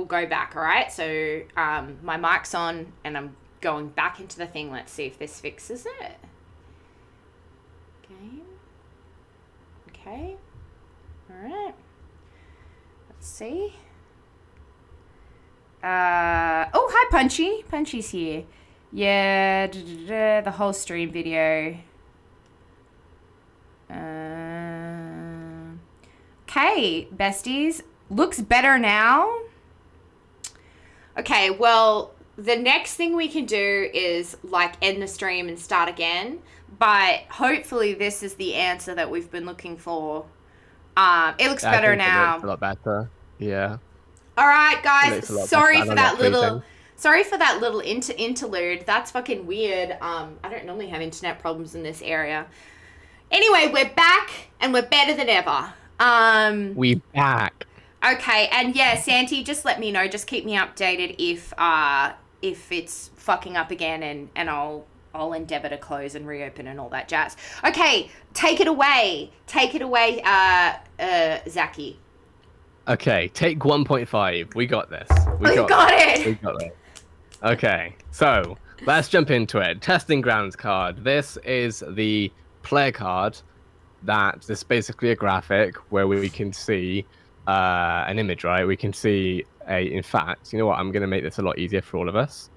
go back, all right? So, my mic's on and I'm going back into the thing. Let's see if this fixes it. Game. Okay. All right. Let's see. Oh, hi, Punchy. Punchy's here. Yeah, the whole stream video. Okay, besties. Looks better now. Okay, well, the next thing we can do is, like, end the stream and start again. But hopefully this is the answer that we've been looking for. It looks better now. It looks a lot better. Yeah. All right, guys. Sorry for that little pleasing. interlude. That's fucking weird. I don't normally have internet problems in this area. Anyway, we're back and we're better than ever. We back. Okay, and yeah, Santi, just let me know. Just keep me updated if it's fucking up again, and I'll endeavor to close and reopen and all that jazz. Okay, take it away. Take it away, Zakky. Okay, take 1.5. We got this. We got it. We got it. Okay, so let's jump into it. Testing grounds card. This is the player card. This is basically a graphic where we can see an image, right? We can see in fact, you know what? I'm going to make this a lot easier for all of us.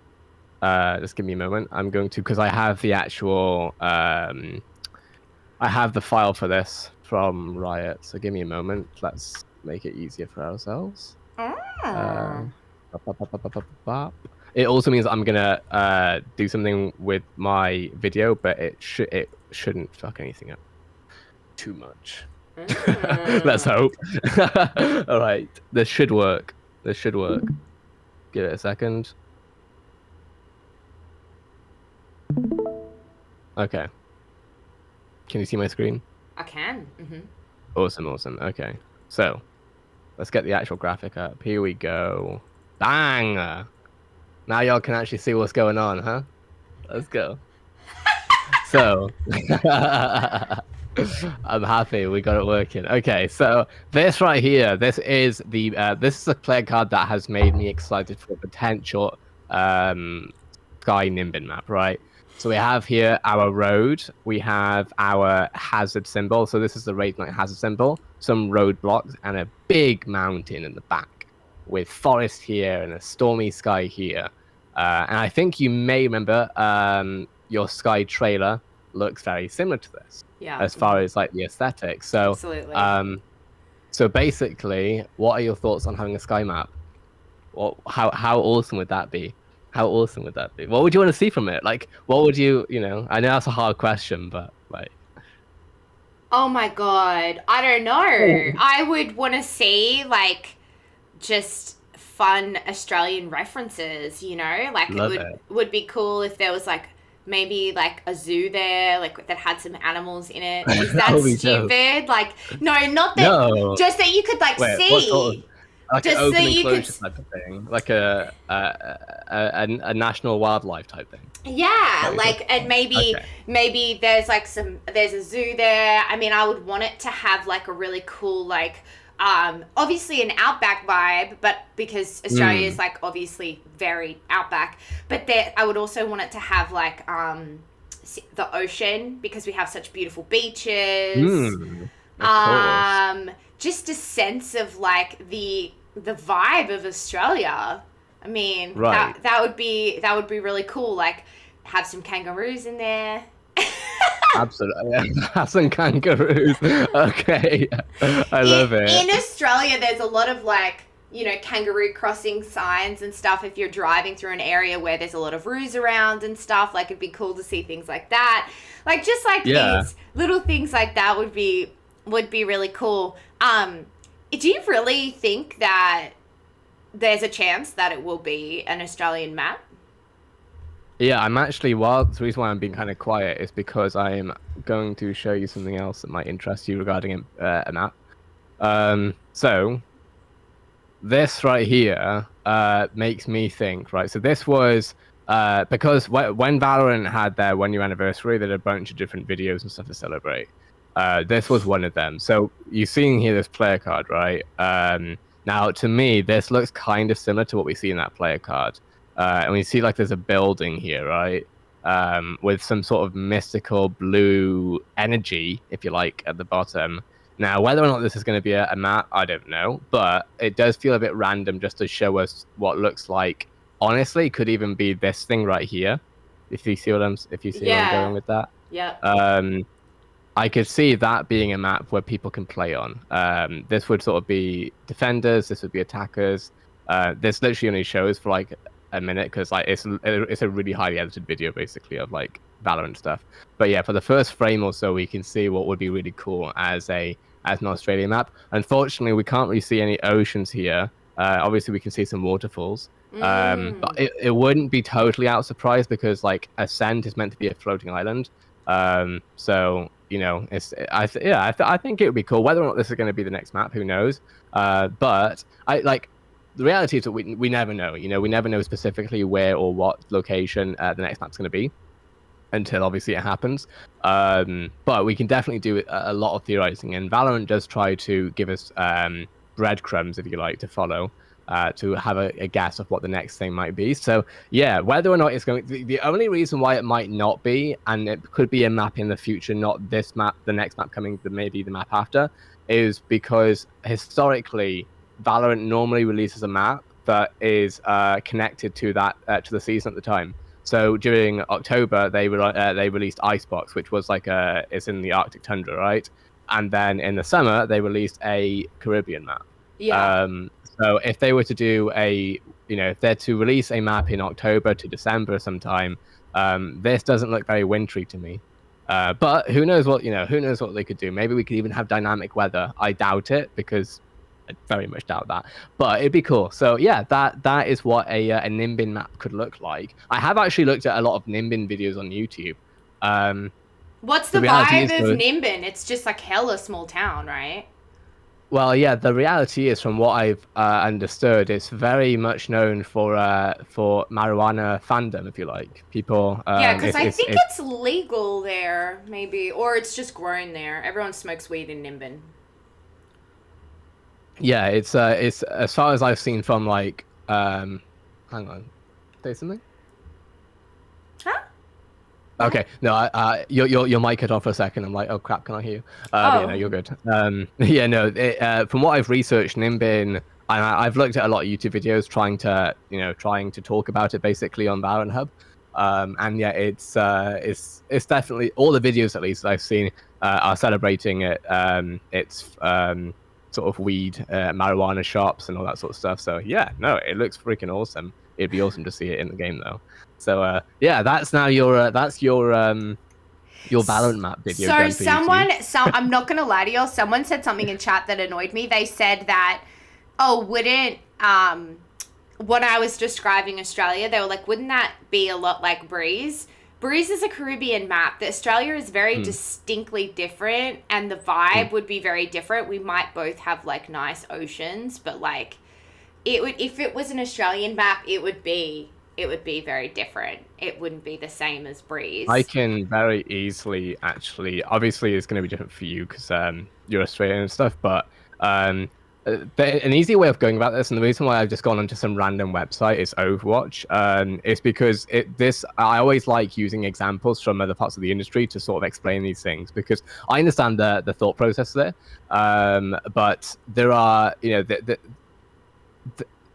Just give me a moment. I'm going to, because I have the actual, I have the file for this from Riot. So give me a moment. Let's make it easier for ourselves. It also means I'm gonna do something with my video, but it shouldn't fuck anything up too much. Let's hope. All right, this should work. This should work. Give it a second. Okay. Can you see my screen? I can. Mm-hmm. Awesome, awesome. Okay, so let's get the actual graphic up. Here we go. Bang! Now y'all can actually see what's going on, huh? Let's go. So, I'm happy we got it working. Okay, so this right here, this is a player card that has made me excited for a potential SKYE Nimbin map, right? So we have here our road. We have our hazard symbol. So this is the Raid Knight hazard symbol. Some roadblocks and a big mountain in the back with forest here and a stormy sky here. And I think you may remember your Sky trailer looks very similar to this. Yeah. As far as like the aesthetics. So absolutely. So basically, what are your thoughts on having a Sky map? How awesome would that be? How awesome would that be? What would you want to see from it? Like, what would you know? I know that's a hard question, but like. Oh my god, I don't know. I would want to see like just fun Australian references. You know, like would be cool if there was like maybe like a zoo there, like that had some animals in it. Is that stupid? Like, no, not that. No. Just that you could like see. What sort of, like just an open enclosure type of thing, like a national wildlife type thing. Yeah, like, and maybe there's like there's a zoo there. I mean, I would want it to have like a really cool like obviously an outback vibe, but because Australia is like obviously very outback, but there I would also want it to have like the ocean because we have such beautiful beaches. Just a sense of like the vibe of Australia. I mean, that would be really cool. Like, have some kangaroos in there. Absolutely, yeah. Have some kangaroos. Okay, I love it. In Australia, there's a lot of like, you know, kangaroo crossing signs and stuff. If you're driving through an area where there's a lot of roos around and stuff, like it'd be cool to see things like that. Like just like these little things like that would be really cool. Do you really think that there's a chance that it will be an Australian map? Yeah, I'm actually, the reason why I'm being kind of quiet is because I'm going to show you something else that might interest you regarding a map. So, this right here makes me think, right? So this was, because when Valorant had their 1 year anniversary, they did a bunch of different videos and stuff to celebrate. This was one of them. So, you're seeing here this player card, right? Now, to me, this looks kind of similar to what we see in that player card. And we see like there's a building here, right? With some sort of mystical blue energy, if you like, at the bottom. Now, whether or not this is going to be a map, I don't know. But it does feel a bit random just to show us what looks like. Honestly, could even be this thing right here. If you see what I'm going with that. Yeah. I could see that being a map where people can play on. This would sort of be defenders. This would be attackers. This literally only shows for like a minute because like it's a really highly edited video basically of like Valorant stuff. But yeah, for the first frame or so, we can see what would be really cool as an Australian map. Unfortunately, we can't really see any oceans here. Obviously, we can see some waterfalls. But it wouldn't be totally out of surprise because like Ascent is meant to be a floating island. So you know, I think it would be cool. Whether or not this is going to be the next map, who knows? But the reality is that we never know. You know, we never know specifically where or what location the next map's going to be until obviously it happens. But we can definitely do a lot of theorizing, and Valorant does try to give us breadcrumbs, if you like, to follow. To have a guess of what the next thing might be. So yeah, whether or not it's going to, the only reason why it might not be, and it could be a map in the future, not this map, the next map coming, maybe the map after, is because historically Valorant normally releases a map that is connected to that to the season at the time. So during October they released Icebox, which was like it's in the Arctic tundra, right? And then in the summer they released a Caribbean map. Yeah. So if they were to do if they're to release a map in October to December sometime, this doesn't look very wintry to me. But who knows what they could do? Maybe we could even have dynamic weather. I doubt it because I very much doubt that. But it'd be cool. So yeah, that is what a Nimbin map could look like. I have actually looked at a lot of Nimbin videos on YouTube. What's the vibe of Nimbin? It's just like hella small town, right? Well, yeah, the reality is, from what I've understood, it's very much known for marijuana fandom, if you like. People. Yeah, because I think it's legal there, maybe, or it's just grown there. Everyone smokes weed in Nimbin. Yeah, it's as far as I've seen from like, hang on, say something. Huh? Okay, no, your mic cut off for a second. I'm like, oh crap, can I hear you? Oh. Yeah, no, you're good. Yeah, no, from what I've researched, Nimbin, I've looked at a lot of YouTube videos trying to talk about it basically on Valorant Hub. And yeah, it's definitely all the videos at least I've seen are celebrating it. It's sort of weed, marijuana shops and all that sort of stuff. So yeah, no, it looks freaking awesome. It'd be awesome to see it in the game though. So yeah, that's now your Valorant map video. So I'm not gonna lie to you. Someone said something in chat that annoyed me. They said that, oh, wouldn't when I was describing Australia, they were like, wouldn't that be a lot like Breeze? Breeze is a Caribbean map. The Australia is very distinctly different, and the vibe would be very different. We might both have like nice oceans, but like it would, if it was an Australian map, it would be very different. It wouldn't be the same as Breeze. I can very easily actually. Obviously, it's going to be different for you because you're Australian and stuff, but an easy way of going about this, and the reason why I've just gone onto some random website is Overwatch, is because I always like using examples from other parts of the industry to sort of explain these things, because I understand the thought process there, but there are,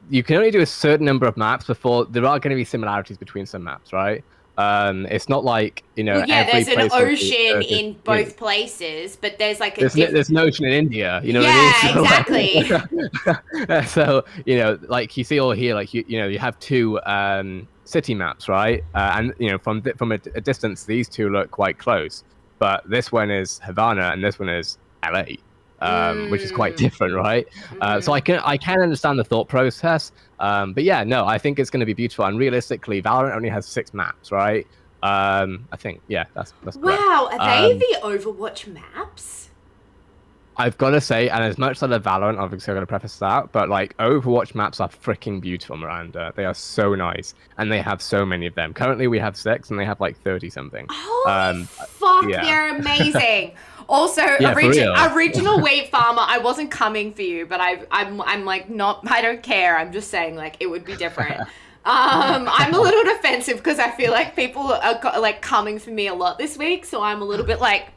you can only do a certain number of maps before there are going to be similarities between some maps, right? It's not like, well, yeah, there's an ocean in both places, but there's like there's an ocean in India, you know yeah, what I mean? So, exactly. so like you see all here, like you have two city maps, right? And from a distance, these two look quite close, but this one is Havana and this one is LA. Which is quite different, right? So I can understand the thought process, but yeah, no, I think it's going to be beautiful. And realistically, Valorant only has 6 maps, right? I think, yeah, that's wow. correct. Are they the Overwatch maps? I've got to say, and as much as I love Valorant, obviously I'm going to preface that, but like Overwatch maps are freaking beautiful, Miranda. They are so nice, and they have so many of them. Currently, we have 6, and they have like 30 something. Holy fuck, yeah. They're amazing. Also, yeah, original wheat farmer. I wasn't coming for you, but I'm like not. I don't care. I'm just saying like it would be different. I'm a little defensive because I feel like people are like coming for me a lot this week, so I'm a little bit like.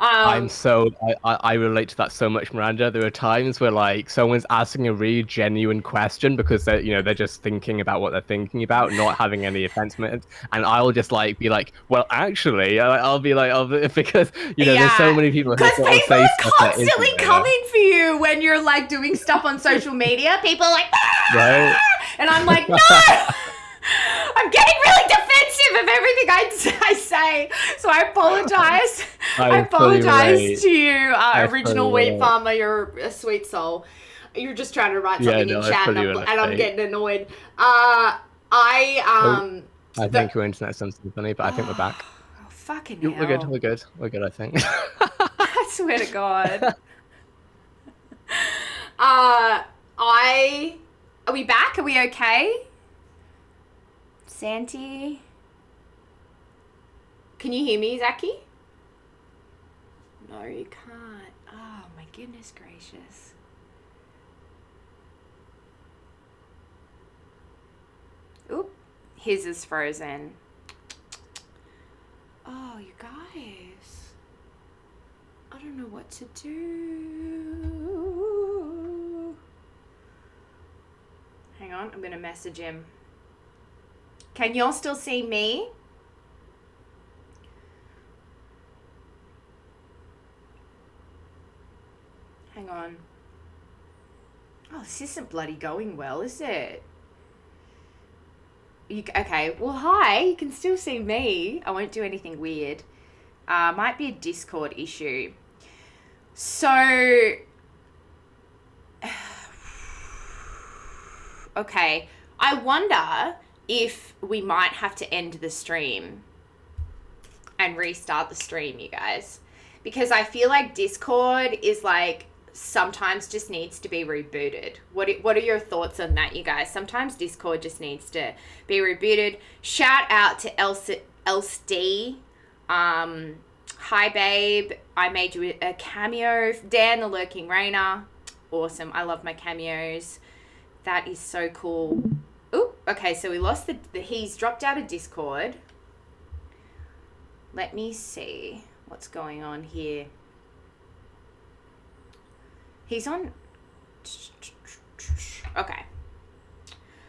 I relate to that so much, Miranda. There are times where like someone's asking a really genuine question because they're just thinking about what they're thinking about, not having any offense meant, and I'll just like be like, well, actually, I'll be like, because there's so many people who people are constantly coming for you when you're like doing stuff on social media. People are like, right, and I'm like, no. I'm getting really defensive of everything I say, so I apologize. I apologize to you, original wheat farmer. You're a sweet soul. You're just trying to write something in chat, and I'm getting annoyed. I think your internet's done something funny, but I think we're back. Oh, fucking hell. We're good. I think. I swear to God. Are we back? Are we okay? Santi? Can you hear me, Zakky? No, you can't. Oh, my goodness gracious. Oop. His is frozen. Oh, you guys. I don't know what to do. Hang on, I'm going to message him. Can y'all still see me? Hang on. Oh, this isn't bloody going well, is it? Okay, well, hi. You can still see me. I won't do anything weird. Might be a Discord issue. So... okay. I wonder if we might have to end the stream and restart the stream, you guys, because I feel like Discord is like sometimes just needs to be rebooted. What are your thoughts on that, you guys? Sometimes Discord just needs to be rebooted. Shout out to Elsd. Hi babe, I made you a cameo. Dan the Lurking Rainer, awesome. I love my cameos. That is so cool. Ooh, okay, so we lost he's dropped out of Discord. Let me see what's going on here. He's on... Okay.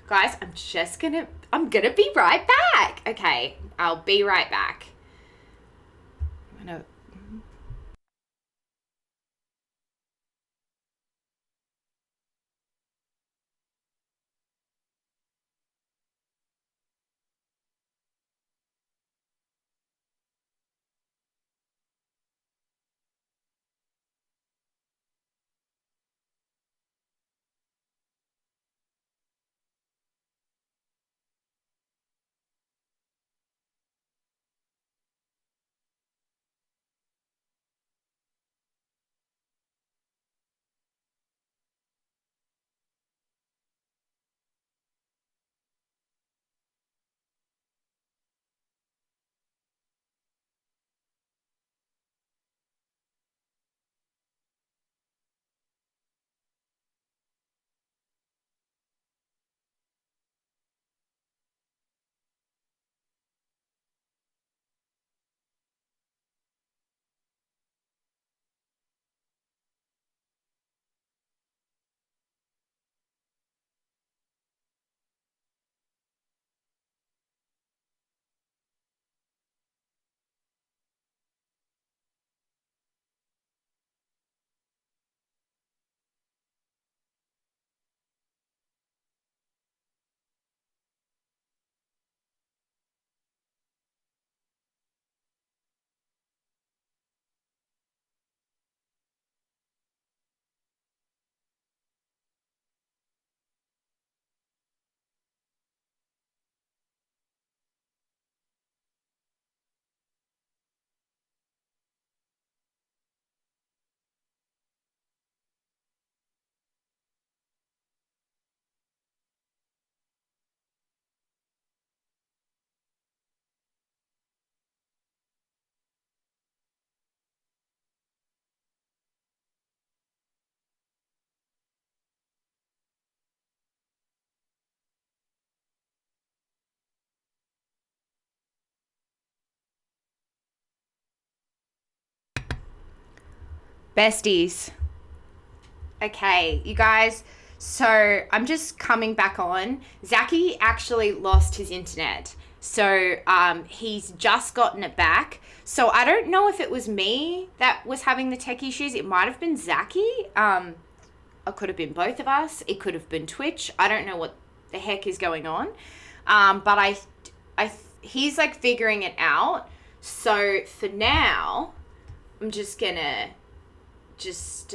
Guys, I'm gonna be right back. Okay, I'll be right back. I'm gonna... Besties. Okay, you guys, so I'm just coming back on. Zakky actually lost his internet. So he's just gotten it back. So I don't know if it was me that was having the tech issues. It might have been Zakky. It could have been both of us. It could have been Twitch. I don't know what the heck is going on. But he's like figuring it out. So for now, I'm just gonna just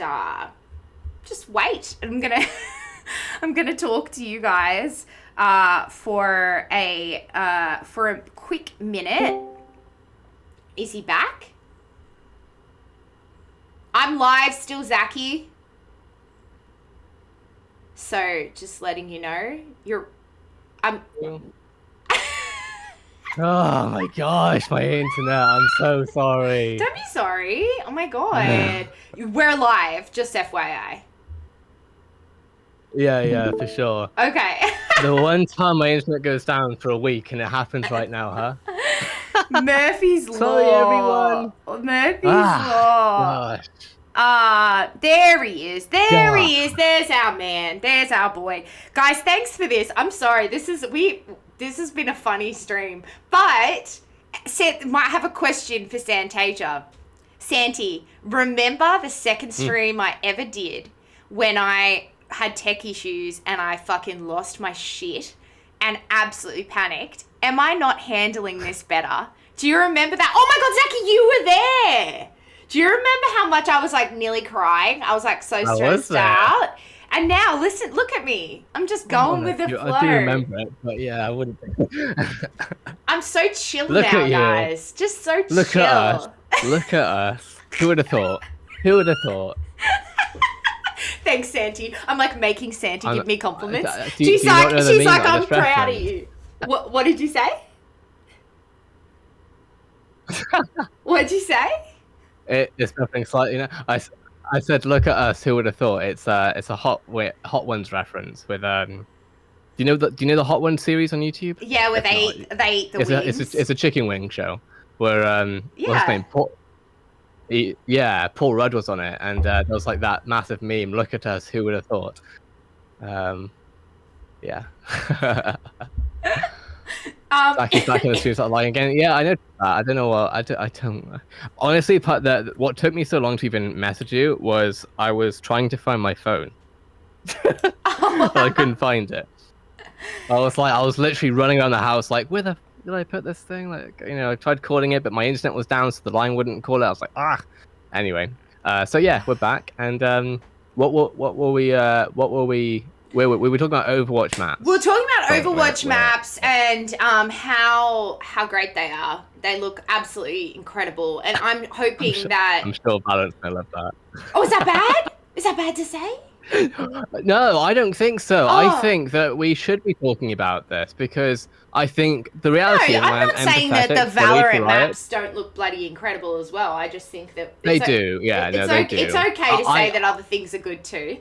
wait. I'm gonna talk to you guys for a quick minute. Is he back? I'm live still, Zakky. So just letting you know, Oh my gosh, my internet. I'm so sorry. Don't be sorry. Oh my god. We're live, just FYI. Yeah, for sure. Okay. The one time my internet goes down for a week, and it happens right now, huh? Murphy's Law. Sorry, everyone. Murphy's Law. Gosh. There he is. There he is. There's our man. There's our boy. Guys, thanks for this. I'm sorry. This has been a funny stream. But might have a question for Santasia. Santi, remember the second stream I ever did when I had tech issues and I fucking lost my shit and absolutely panicked? Am I not handling this better? Do you remember that? Oh my God, Zakky, you were there. Do you remember how much I was like nearly crying? I was like so stressed out. And now, listen, look at me. I'm just going with the flow. I do remember it, but yeah, I wouldn't. I'm so chill now, guys. Just so chill. Look at us. Look at us. Who would have thought? Who would have thought? Thanks, Santi. I'm like making Santi give me compliments. She's like, I'm proud of you. What did you say? What did you say? It's nothing slightly. I said, look at us. Who would have thought? It's a Hot Ones reference with Do you know the Hot Ones series on YouTube? Yeah, where they eat the wings. It's a chicken wing show. where what's his Yeah. name? Paul Rudd was on it, and there was like that massive meme. Look at us, who would have thought? Yeah. Zakky's back in the stream, start lying again. Yeah, I know that. I don't know what I don't. Honestly, what took me so long to even message you was I was trying to find my phone. I couldn't find it. I was literally running around the house like, where the did I put this thing? Like, I tried calling it, but my internet was down, so the line wouldn't call it. I was like, ah. Anyway, so yeah, we're back, and what were we we were talking about Overwatch maps. We're talking about Overwatch maps and how great they are. They look absolutely incredible, and I'm hoping that. I'm sure Valorant's gonna love that. Oh, is that bad? Is that bad to say? No, I don't think so. Oh. I think that we should be talking about this because I think the reality is, I'm not saying that the Valorant maps don't look bloody incredible as well. I just think that they do. Yeah, they do. It's okay to say that other things are good too.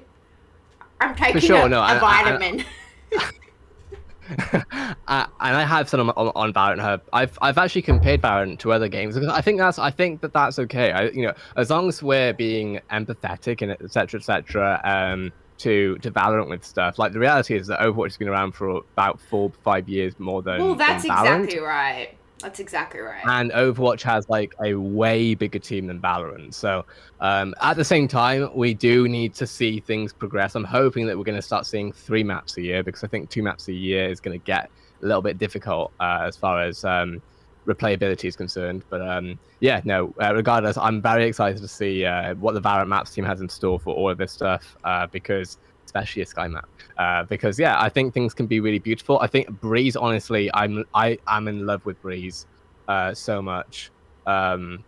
I'm taking a vitamin. And I have some on Valorant Hub. I've actually compared Valorant to other games because I think that's okay. As long as we're being empathetic and etc. To Valorant with stuff. Like the reality is that Overwatch has been around for about 4 or 5 years more than. Well, that's than Valorant. Exactly right. That's exactly right. And Overwatch has like a way bigger team than Valorant. So at the same time, we do need to see things progress. I'm hoping that we're going to start seeing 3 maps a year because I think 2 maps a year is going to get a little bit difficult as far as replayability is concerned. But regardless, I'm very excited to see what the Valorant maps team has in store for all of this stuff because especially a SKYE map. Because I think things can be really beautiful. I think Breeze, honestly, I'm in love with Breeze so much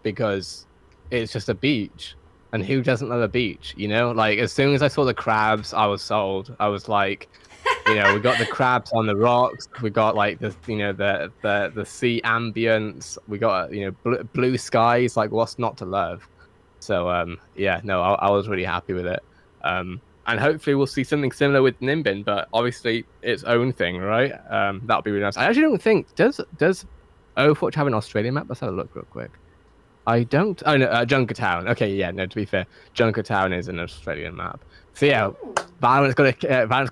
because it's just a beach, and who doesn't love a beach? Like as soon as I saw the crabs, I was sold. I was like, we got the crabs on the rocks, we got like the the sea ambience, we got blue skies. Like what's not to love? So I was really happy with it. And hopefully we'll see something similar with Nimbin, but obviously its own thing, right? That'll be really nice. I actually don't think does Overwatch have an Australian map? Let's have a look real quick. I don't. Oh no, Junkertown. Okay, yeah, no. To be fair, Junkertown is an Australian map. So yeah, Valorant's got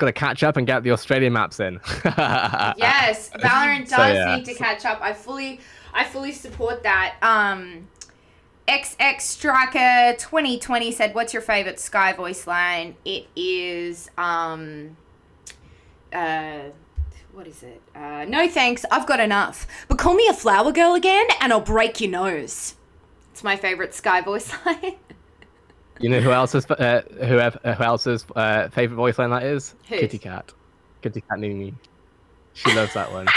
to catch up and get the Australian maps in. Yes, Valorant does need to catch up. I fully support that. XX Striker 2020 said, "What's your favorite SKYE voice line?" It is what is it? No thanks, I've got enough. But call me a flower girl again, and I'll break your nose. It's my favorite SKYE voice line. You know who else's favorite voice line that is? Who's? Kitty Cat Nini. She loves that one.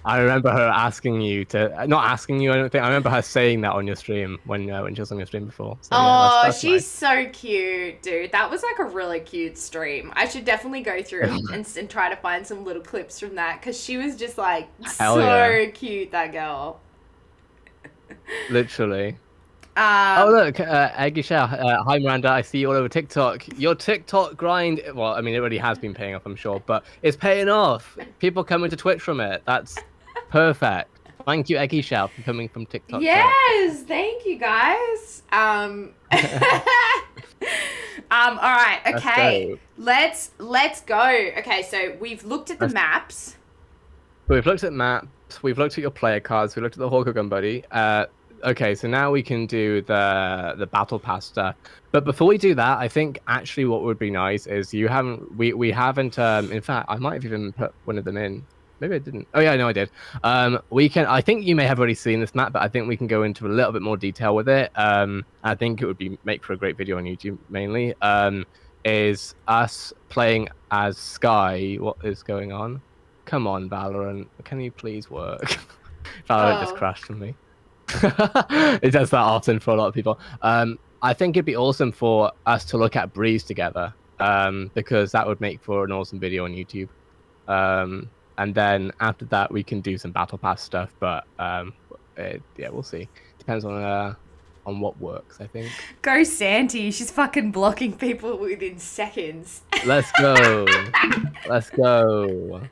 I remember her asking you to, not asking you, I don't think. I remember her saying that on your stream when she was on your stream before. So, that's she's nice. So cute, dude. That was like a really cute stream. I should definitely go through and try to find some little clips from that because she was just like cute, that girl. Literally. Oh look, Eggy Shell. Hi Miranda, I see you all over TikTok. Your TikTok grind, well, I mean, it already has been paying off, I'm sure, but it's paying off. People coming to Twitch from it. That's perfect. Thank you, Eggy Shell, for coming from TikTok. Yes, thank you guys. All right, okay. Let's go. Okay, so we've looked at the maps. So we've looked at maps. We've looked at your player cards. We looked at the Hawker Gun Buddy. Okay, so now we can do the battle pass stuff. But before we do that, I think actually what would be nice is we haven't in fact I might have even put one of them in. Maybe I didn't. Oh yeah, no, I did. I think you may have already seen this map, but I think we can go into a little bit more detail with it. I think it would make for a great video on YouTube mainly. Is us playing as SKYE. What is going on? Come on, Valorant. Can you please work? Valorant just crashed for me. It does that often for a lot of people. I think it'd be awesome for us to look at Breeze together, because that would make for an awesome video on YouTube. And then after that, we can do some battle pass stuff. But we'll see. Depends on what works, I think. Go Santi, she's fucking blocking people within seconds. Let's go. Let's go.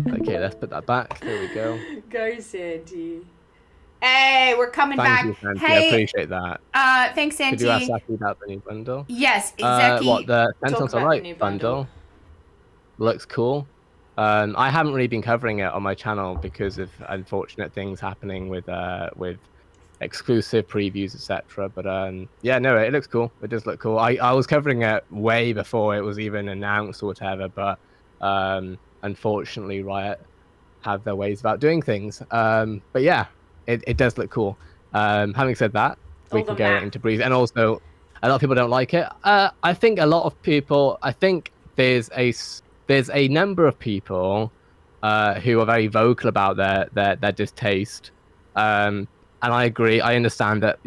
Okay, let's put that back. There we go. Go, Sandy. Hey, we're coming Thank back. you, Sandy. Hey, I appreciate that. Thanks, Sandy. Could you ask Zakky about the new bundle? Yes, Zakky. What the Talk Sentinels about Are the new Right bundle. bundle looks cool. I haven't really been covering it on my channel because of unfortunate things happening with exclusive previews, etc. But yeah, no, it looks cool. It does look cool. I was covering it way before it was even announced or whatever, but unfortunately, Riot have their ways about doing things. But yeah, it does look cool. Having said that, we can go into Breeze, and also a lot of people don't like it. I think a lot of people. I think there's a number of people who are very vocal about their distaste. And I agree. I understand that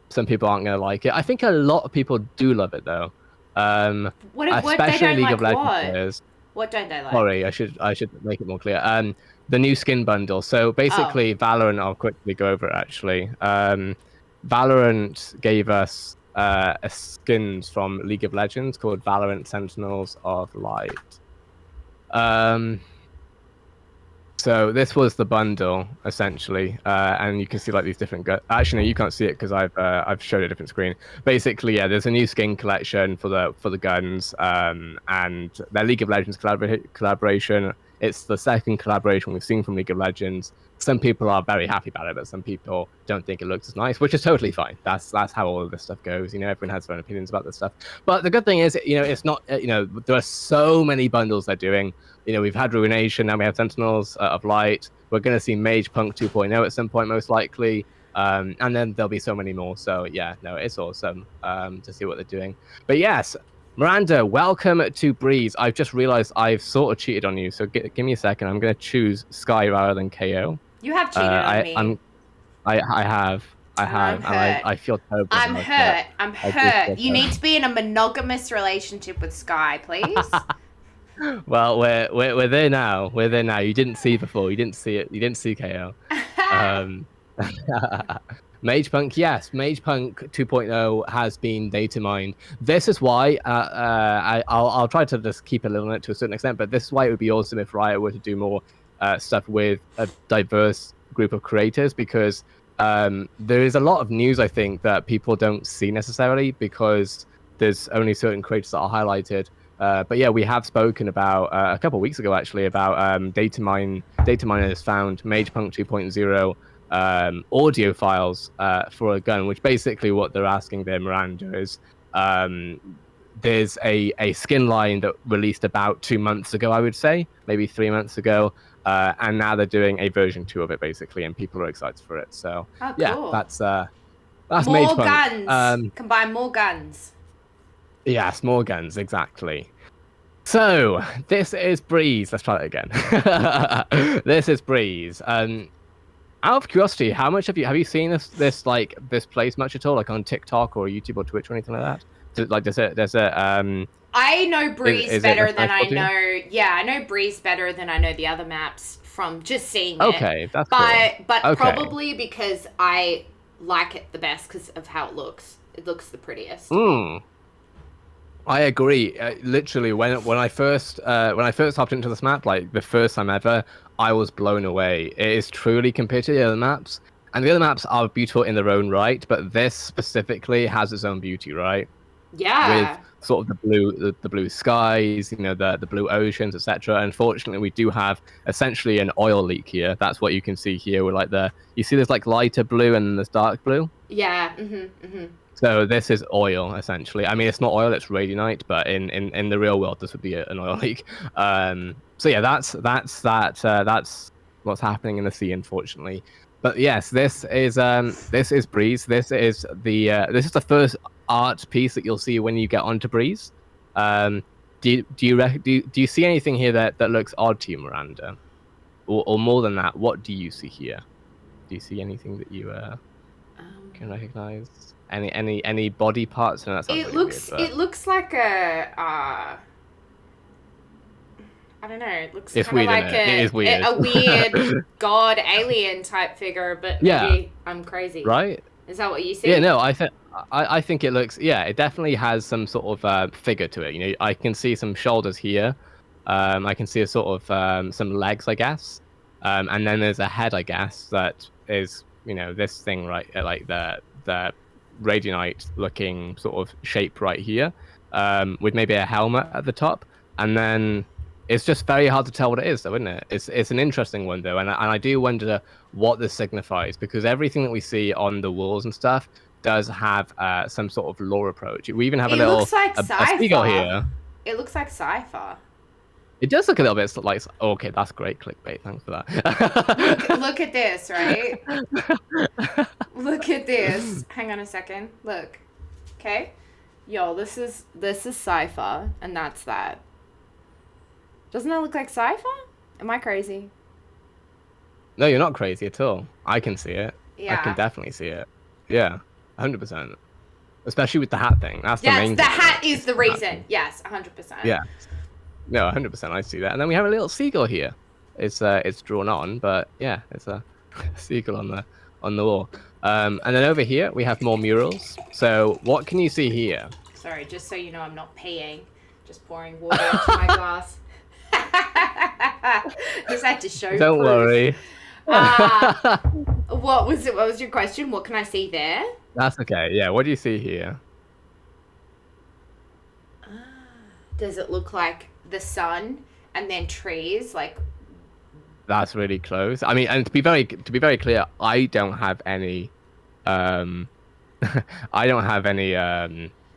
some people aren't going to like it. I think a lot of people do love it though. Especially League of Legends players. What don't they like? Sorry, I should make it more clear. The new skin bundle. So basically, Valorant. I'll quickly go over it. Actually, Valorant gave us skins from League of Legends called Valorant Sentinels of Light. So this was the bundle essentially, and you can see like these different actually, no, you can't see it because I've showed a different screen. Basically, yeah, there's a new skin collection for the guns, and their League of Legends collaboration. It's the second collaboration we've seen from League of Legends. Some people are very happy about it, but some people don't think it looks as nice, which is totally fine. That's how all of this stuff goes. Everyone has their own opinions about this stuff. But the good thing is, it's not. There are so many bundles they're doing. We've had Ruination, now we have Sentinels of Light. We're going to see Mage Punk 2.0 at some point, most likely. And then there'll be so many more. So yeah, no, it's awesome to see what they're doing. But yes, Miranda, welcome to Breeze. I've just realized I've sort of cheated on you. So give me a second. I'm going to choose SKYE rather than KO. You have cheated on me. I have. And I feel terrible. I'm hurt. I'm hurt. You need to be in a monogamous relationship with SKYE, please. Well, we're there now. We're there now. You didn't see before. You didn't see it. You didn't see KO. Mage Punk, yes. Mage Punk 2.0 has been data mined. This is why I'll try to just keep it a little bit to a certain extent, but this is why it would be awesome if Riot were to do more stuff with a diverse group of creators, because there is a lot of news, I think, that people don't see necessarily because there's only certain creators that are highlighted. But yeah, we have spoken about a couple of weeks ago actually about data miners found Magepunk 2.0 audio files for a gun, which basically what they're asking there, Miranda, is there's a skin line that released about 2 months ago, I would say, maybe 3 months ago, and now they're doing a version 2 of it basically, and people are excited for it. So cool. Yeah, that's more Magepunk. Guns. Can buy more guns. Yes, more guns, exactly. So this is Breeze. Let's try it again. This is Breeze. Out of curiosity, how much have you seen this place much at all, like on TikTok or YouTube or Twitch or anything like that? I know Breeze better than I know. Yeah, I know Breeze better than I know the other maps from just seeing it. Okay, that's cool. But okay. Probably because I like it the best because of how it looks. It looks the prettiest. I agree. Literally, when I first hopped into this map, like the first time ever, I was blown away. It is truly compared to the other maps, and the other maps are beautiful in their own right, but this specifically has its own beauty, right? Yeah. With sort of the blue skies, the blue oceans, etc. Unfortunately, we do have essentially an oil leak here. That's what you can see here. With you see there's like lighter blue and there's dark blue. Yeah. So this is oil, essentially. I mean, it's not oil; it's radionite. But in the real world, this would be an oil leak. So yeah, that's what's happening in the sea, unfortunately. But yes, this is Breeze. This is the first art piece that you'll see when you get onto Breeze. Do you see anything here that looks odd to you, Miranda, or more than that? What do you see here? Do you see anything that you can recognize? Any body parts? No, it looks like a I don't know. It looks kind of like a weird god alien type figure, but maybe I'm crazy. Right? Is that what you see? Yeah, no, I think it looks. Yeah, it definitely has some sort of figure to it. I can see some shoulders here. I can see a sort of some legs, I guess, and then there's a head, I guess, that is, you know, this thing right, like the Radianite looking sort of shape right here, with maybe a helmet at the top, and then it's just very hard to tell what it is, though, isn't it? It's an interesting one, though, and I do wonder what this signifies, because everything that we see on the walls and stuff does have some sort of lore approach. We even have a looks like a seagull here. It looks like SKYE. It does look a little bit like, okay, that's great clickbait. Thanks for that. Look at this, right? Look at this. Hang on a second. Look. Okay. Yo, this is SKYE, and that's that. Doesn't that look like SKYE? Am I crazy? No, you're not crazy at all. I can see it. Yeah. I can definitely see it. Yeah, 100%. Especially with the hat thing. That's the main thing. Yes, the hat is the reason. Yes, 100%. Yeah. No, 100%. I see that. And then we have a little seagull here. It's drawn on, but yeah, it's a seagull on the wall. And then over here we have more murals. So what can you see here? Sorry, just so you know, I'm not peeing. Just pouring water into my glass. Just had to show. Don't worry. What was it? What was your question? What can I see there? That's okay. Yeah. What do you see here? Does it look like the sun and then trees? Like. That's really close. I mean, and to be very clear, I don't have any. I don't have any.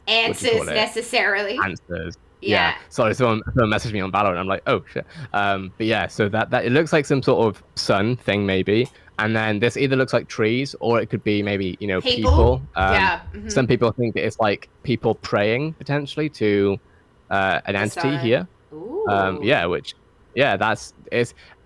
Answers necessarily. Answers. Yeah. Sorry, someone messaged me on Valorant. I'm like, oh shit. But yeah, so that it looks like some sort of sun thing maybe, and then this either looks like trees or it could be maybe, you know, people. Yeah. Some people think it's like people praying potentially to an entity here. Ooh. It's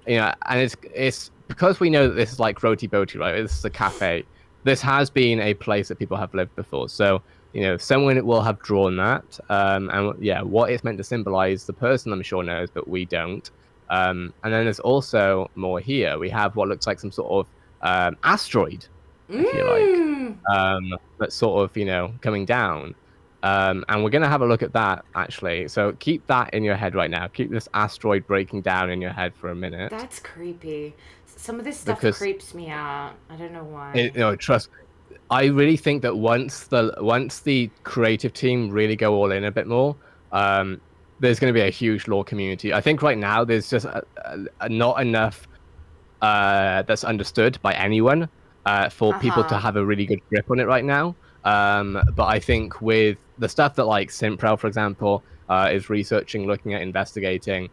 you know, and it's because we know that this is like Roti Boti, right? This is a cafe. This has been a place that people have lived before, so. You know, someone will have drawn that, and yeah, what it's meant to symbolize, the person I'm sure knows, but we don't. And then there's also more here. We have what looks like some sort of asteroid, if you like, but sort of, you know, coming down. And we're gonna have a look at that actually. So keep that in your head right now. Keep this asteroid breaking down in your head for a minute. That's creepy. Some of this stuff creeps me out. I don't know why. You know, trust. I really think that once the creative team really go all in a bit more, there's going to be a huge lore community. I think right now there's just not enough that's understood by anyone for people to have a really good grip on it right now. But I think with the stuff that like Simprel, for example, is researching, looking at, investigating,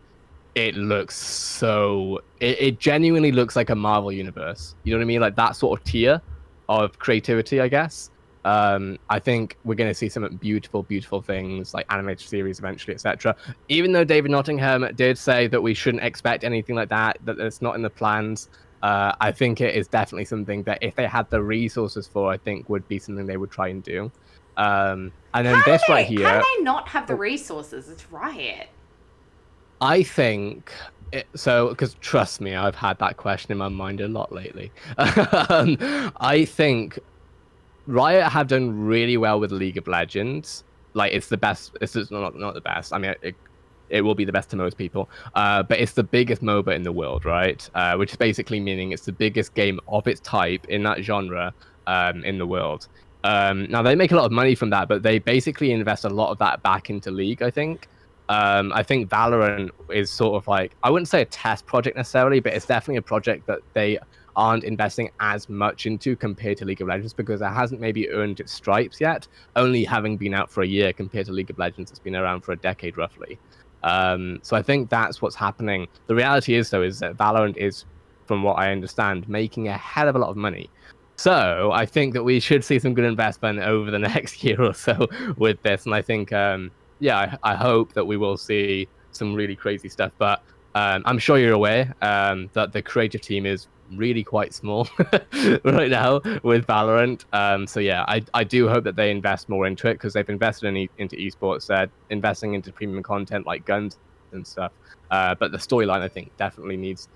it looks so... It genuinely looks like a Marvel universe. You know what I mean? Like that sort of tier of creativity, I guess. I think we're going to see some beautiful, beautiful things like animated series eventually, etc. Even though David Nottingham did say that we shouldn't expect anything like that it's not in the plans, I think it is definitely something that if they had the resources for, I think would be something they would try and do. And then this right here... How do they not have the resources? It's Riot. I think... So, because trust me, I've had that question in my mind a lot lately. I think Riot have done really well with League of Legends. Like, it's the best. It's not the best. I mean, it will be the best to most people. But it's the biggest MOBA in the world, right? Which is basically meaning it's the biggest game of its type in that genre in the world. Now, they make a lot of money from that, but they basically invest a lot of that back into League, I think. I think Valorant is sort of like, I wouldn't say a test project necessarily, but it's definitely a project that they aren't investing as much into compared to League of Legends because it hasn't maybe earned its stripes yet, only having been out for a year compared to League of Legends that's been around for a decade roughly. So I think that's what's happening. The reality is, though, is that Valorant is, from what I understand, making a hell of a lot of money. So I think that we should see some good investment over the next year or so with this, and I think... yeah, I hope that we will see some really crazy stuff. But I'm sure you're aware that the creative team is really quite small right now with Valorant. So yeah, I do hope that they invest more into it because they've invested into esports. They're investing into premium content like guns and stuff. But the storyline, I think, definitely needs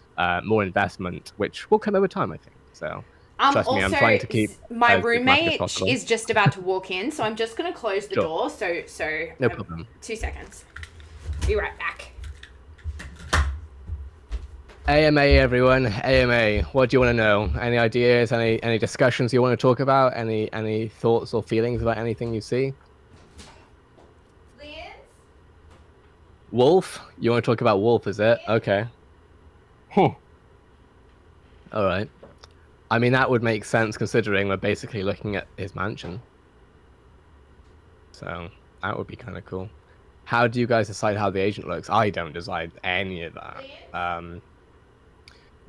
more investment, which will come over time, I think. So... Trust me, I'm trying to keep my roommate is just about to walk in, so I'm just going to close the door. So no problem. 2 seconds. Be right back. AMA, everyone. AMA. What do you want to know? Any ideas? Any discussions you want to talk about? Any thoughts or feelings about anything you see? Wolf? You want to talk about Wolf? Is it okay? Huh. All right. I mean, that would make sense considering we're basically looking at his mansion. So that would be kind of cool. How do you guys decide how the agent looks? I don't decide any of that.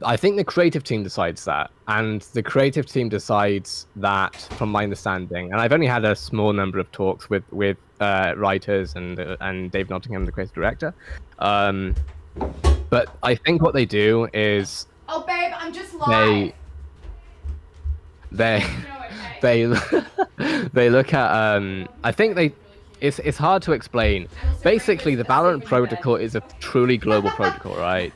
I think the creative team decides that, and the creative team decides that, from my understanding. And I've only had a small number of talks with writers and Dave Nottingham, the creative director. But I think what they do is, oh babe, I'm just live. They look at I think it's hard to explain. Basically, the Valorant protocol is a truly global protocol, right?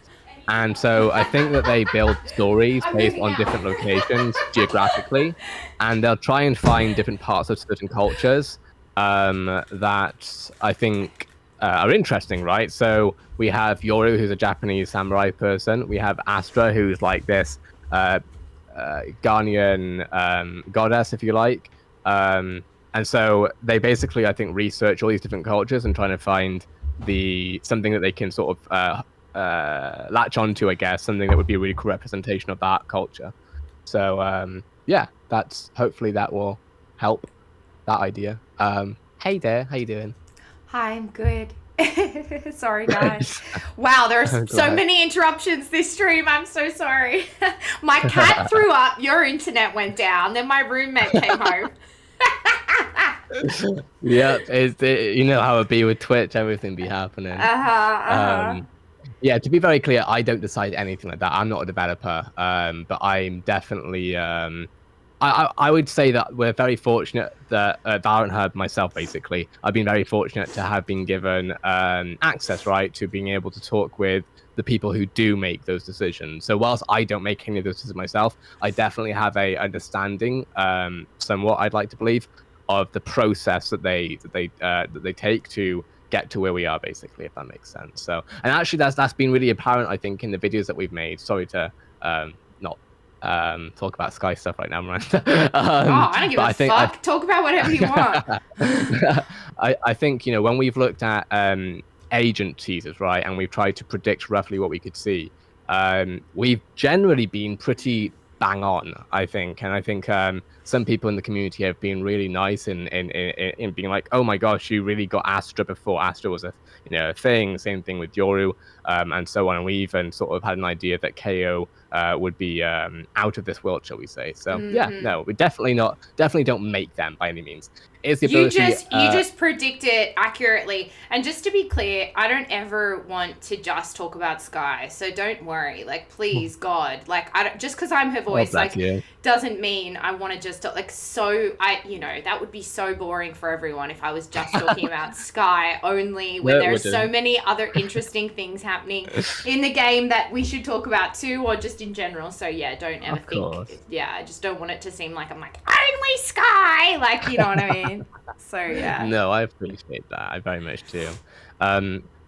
And so I think that they build stories based on different locations geographically, and they'll try and find different parts of certain cultures that I think are interesting, right? So we have Yoru, who's a Japanese samurai person. We have Astra, who's like this Ghanaian goddess, if you like. And so they basically, I think, research all these different cultures and trying to find something that they can sort of latch onto, I guess, something that would be a really cool representation of that culture. So yeah, hopefully that will help that idea. Hey there, how you doing? Hi, I'm good. Sorry guys. Wow, there are so many interruptions this stream. I'm so sorry. My cat threw up, your internet went down, then my roommate came home. Yeah, you know how it be with Twitch, everything be happening. Yeah, to be very clear, I don't decide anything like that. I'm not a developer, but I'm definitely I would say that we're very fortunate that Valorant Hub, myself basically, I've been very fortunate to have been given access, right, to being able to talk with the people who do make those decisions. So whilst I don't make any of those decisions myself, I definitely have a understanding, somewhat, I'd like to believe, of the process that they take to get to where we are, basically, if that makes sense. So, and actually, that's been really apparent, I think, in the videos that we've made. Sorry to not talk about SKYE stuff right now, Miranda. I don't give a fuck. Talk about whatever you want. I think, you know, when we've looked at agent teasers, right, and we've tried to predict roughly what we could see, we've generally been pretty bang on, I think. And I think some people in the community have been really nice in being like, oh my gosh, you really got Astra before Astra was a thing. Same thing with Yoru, and so on. And we even sort of had an idea that KO would be out of this world, shall we say. So yeah, no, we definitely don't make them by any means. It's the ability, you just predict it accurately. And just to be clear, I don't ever want to just talk about SKYE, so don't worry. Like, please, God, like, just because I'm her voice, like, doesn't mean I want to just that would be so boring for everyone if I was just talking about SKYE only, when there are so many other interesting things happening in the game that we should talk about too, or just in general. So yeah, don't ever think. Yeah, I just don't want it to seem like I'm like only SKYE, like, you know what I mean. So yeah. No, I appreciate that. I very much do.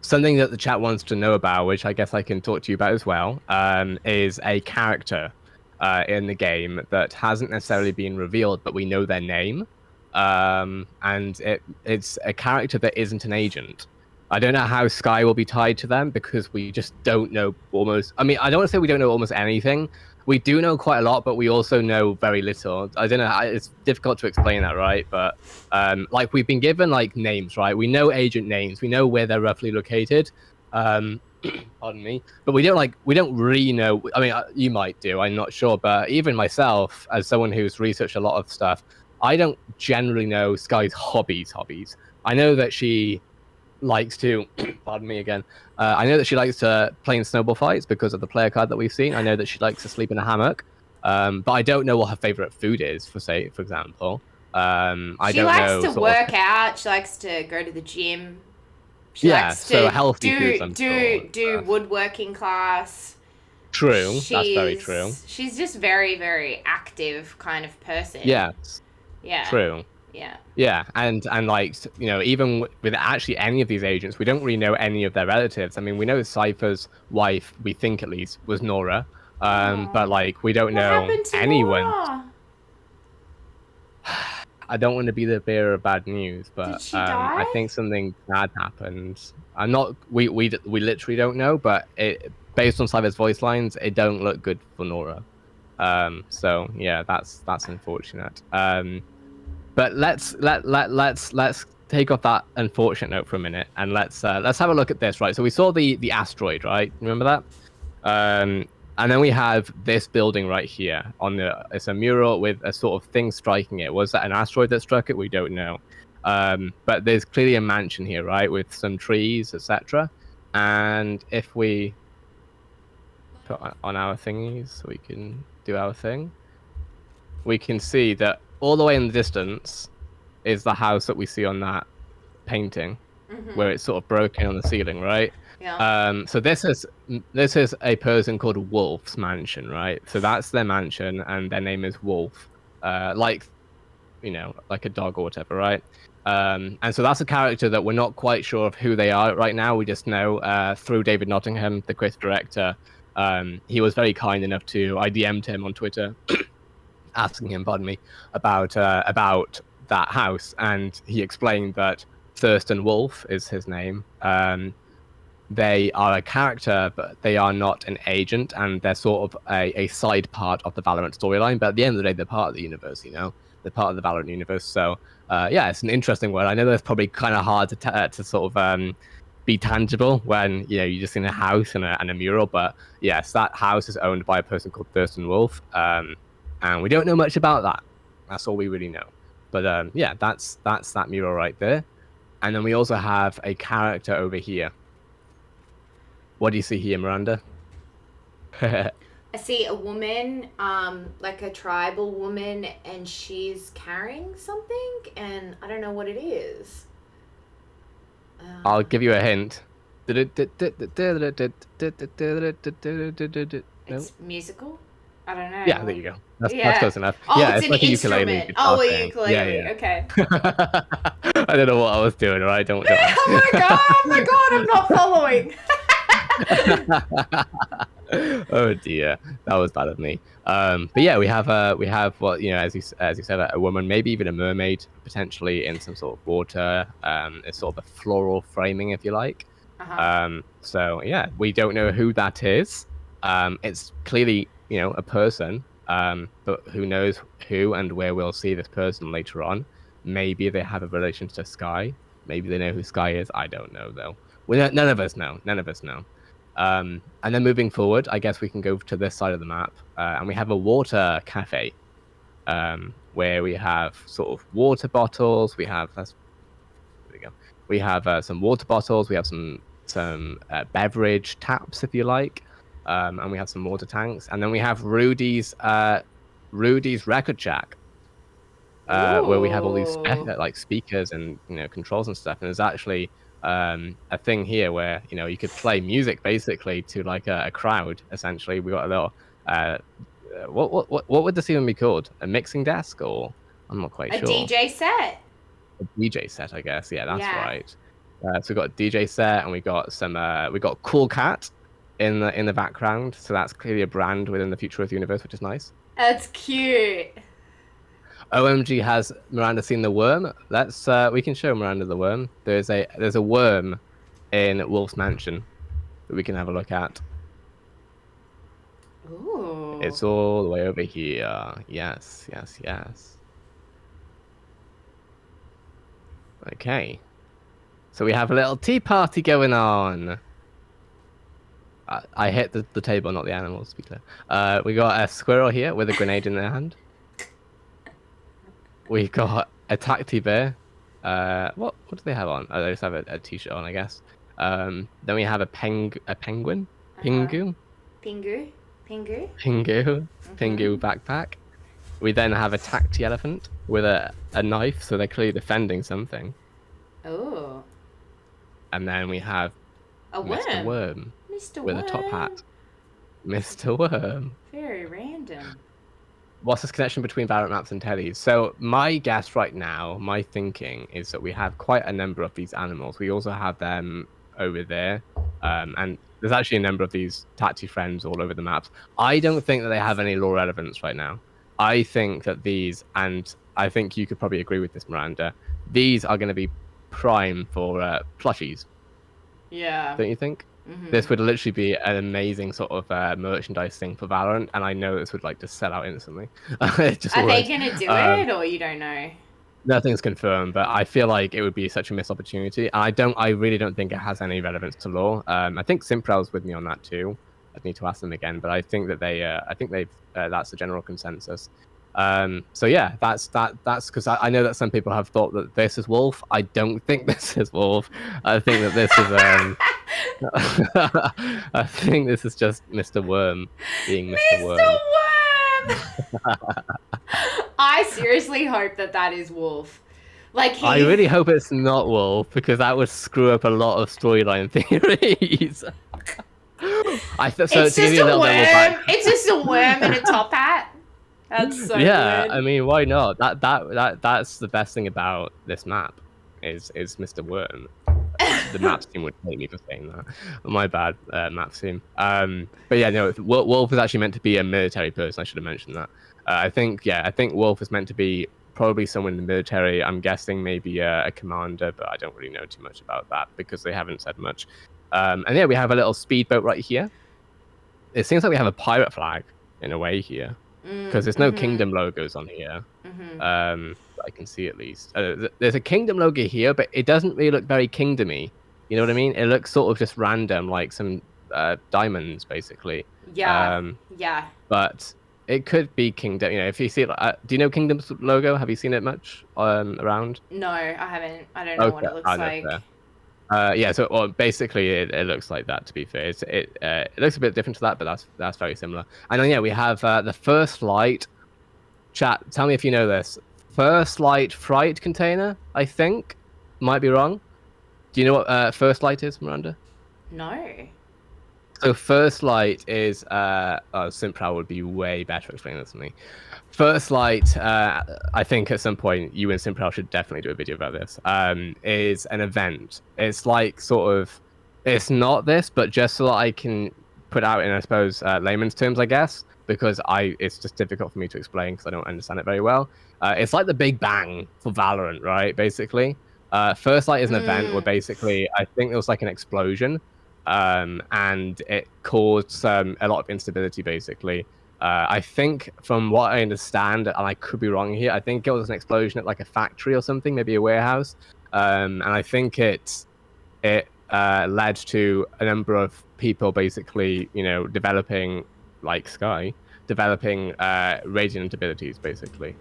Something that the chat wants to know about, which I guess I can talk to you about as well, is a character in the game that hasn't necessarily been revealed, but we know their name. And it's a character that isn't an agent. I don't know how SKYE will be tied to them, because we just don't know almost... I mean, I don't want to say we don't know almost anything. We do know quite a lot, but we also know very little. I don't know how, it's difficult to explain that, right? But like, we've been given like names, right? We know agent names. We know where they're roughly located. Pardon me. But we don't really know. I mean, you might do, I'm not sure. But even myself, as someone who's researched a lot of stuff, I don't generally know SKYE's hobbies. I know that she likes to, pardon me again, I know that she likes to play in snowball fights because of the player card that we've seen. I know that she likes to sleep in a hammock, but I don't know what her favorite food is, for example. She likes to work out. She likes to go to the gym. She likes to healthy do woodworking class. True, that's very true. She's just very, very active kind of person. Yeah. Yeah. True. Yeah. Yeah, and like, you know, even with actually any of these agents, we don't really know any of their relatives. I mean, we know Cypher's wife, we think at least, was Nora, but like we don't What know happened to anyone. Nora? I don't want to be the bearer of bad news, Did but she I die? think something bad happened. I'm not. We literally don't know, but based on Cypher's voice lines, it don't look good for Nora. So yeah, that's unfortunate. But let's take off that unfortunate note for a minute, and let's have a look at this, right? So we saw the asteroid, right? Remember that? And then we have this building right here on the. It's a mural with a sort of thing striking it. Was that an asteroid that struck it? We don't know. But there's clearly a mansion here, right, with some trees, etc. And if we put on our thingies, so we can do our thing, we can see that all the way in the distance is the house that we see on that painting, where it's sort of broken on the ceiling, right? Yeah. So this is a person called Wolf's mansion, right? So that's their mansion, and their name is Wolf, like, you know, like a dog or whatever, right? And so that's a character that we're not quite sure of who they are right now. We just know through David Nottingham, the creative director. He was very kind enough to I DM'd him on Twitter, asking him, pardon me, about that house, and he explained that Thurston Wolf is his name. They are a character, but they are not an agent, and they're sort of a side part of the Valorant storyline. But at the end of the day, they're part of the universe, you know? They're part of the Valorant universe. So, yeah, it's an interesting one. I know that's probably kind of hard to sort of be tangible when, you know, you're just in a house and a mural. But yes, that house is owned by a person called Thurston Wolf, and we don't know much about that. That's all we really know. But yeah, that's that mural right there. And then we also have a character over here. What do you see here, Miranda? I see a woman, like a tribal woman, and she's carrying something, and I don't know what it is. I'll give you a hint. It's musical? I don't know. Yeah, there you go. That's close enough. Oh, yeah, it's an like a instrument. ukulele guitar A ukulele. Yeah, yeah. Okay. I don't know what I was doing, right? Don't. Oh my god! I'm not following. Oh dear, that was bad of me. But yeah, we have what, you know, as you said, a woman, maybe even a mermaid, potentially in some sort of water. It's sort of a floral framing, if you like. So yeah, we don't know who that is. It's clearly, you know, a person. But who knows who and where we'll see this person later on. Maybe they have a relation to Skye. Maybe they know who Skye is. I don't know though. None of us know. None of us know. And then moving forward, I guess we can go to this side of the map, and we have a water cafe, where we have sort of water bottles. We have there we go. We have some water bottles. We have some beverage taps, if you like, and we have some water tanks. And then we have Rudy's record shack, where we have all these like speakers and, you know, controls and stuff. And there's actually a thing here where, you know, you could play music basically to like a crowd. Essentially, we got a little what would this even be called? A mixing desk, or I'm not quite sure. A DJ set. A DJ set, I guess. Yeah, that's right. So we got a DJ set, and we got some we got Cool Cat in the background. So that's clearly a brand within the Future Earth universe, which is nice. That's cute. OMG, has Miranda seen the worm? Let's we can show Miranda the worm. There's a worm in Wolf's mansion that we can have a look at. Ooh. It's all the way over here. Yes, yes, yes. Okay. So we have a little tea party going on. I hit the table, not the animals, to be clear. We got a squirrel here with a grenade in their hand. We got a tacti bear. What do they have on? Oh, they just have a t-shirt on, I guess. Then we have a penguin. Pingu. Pingu. Pingu backpack. We then have a tacti elephant with a knife, so they're clearly defending something. Oh. And then we have Mr. Worm. Mr. With Worm. a top hat. Mr. Worm. Very random. what's this connection between Valorant maps and tellies? So my guess right now, my thinking is that we have quite a number of these animals. We also have them over there, and there's actually a number of these taxi friends all over the maps. I don't think that they have any lore relevance right now. I think that these, and I think you could probably agree with this, Miranda, these are going to be prime for plushies. Yeah. Don't you think? This would literally be an amazing sort of merchandise thing for Valorant, and I know this would like just sell out instantly. It just Are would. they gonna do it, or you don't know? Nothing's confirmed, but I feel like it would be such a missed opportunity. And I really don't think it has any relevance to lore. I think Simprel's with me on that too. I'd need to ask them again, but I think that that's the general consensus. So yeah, that's because I know that some people have thought that this is Wolf. I don't think this is Wolf. I think that this is I think this is just Mr. Worm being Mr. Worm. I seriously hope that is Wolf. Like I really hope it's not Wolf, because that would screw up a lot of storyline theories. It's just a worm. It's just a worm in a top hat. That's so yeah, good. I mean, why not? That's the best thing about this map is Mr. Worm. The maps team would hate me for saying that. My bad, maps team. But yeah, no, Wolf is actually meant to be a military person. I should have mentioned that. I think Wolf is meant to be probably someone in the military. I'm guessing maybe a commander, but I don't really know too much about that because they haven't said much. And yeah, we have a little speedboat right here. It seems like we have a pirate flag in a way here, because there's no kingdom logos on here. I can see at least. There's a kingdom logo here, but it doesn't really look very kingdomy. You know what I mean? It looks sort of just random, like some diamonds, basically. Yeah. Yeah. But it could be kingdom. You know, if you see it, do you know Kingdom's logo? Have you seen it much around? No, I haven't. I don't know what it looks like. Yeah, so basically it looks like that. To be fair, it looks a bit different to that, but that's very similar. And then yeah, we have the First Light. Chat, tell me if you know this. First Light Fright container, I think. Might be wrong. Do you know what First Light is, Miranda? No. So First Light is Simprow would be way better explaining this than me. First Light, I think at some point you and Simprow should definitely do a video about this. Is an event. It's like sort of, it's not this, but just so that I can put out in, I suppose, layman's terms, I guess, because it's just difficult for me to explain because I don't understand it very well. It's like the Big Bang for Valorant, right? Basically, First Light is an event where basically I think there was like an explosion. And it caused a lot of instability, basically. I think, from what I understand, and I could be wrong here, I think it was an explosion at like a factory or something, maybe a warehouse. And I think it led to a number of people basically, you know, developing, like SKYE, developing radiant abilities, basically.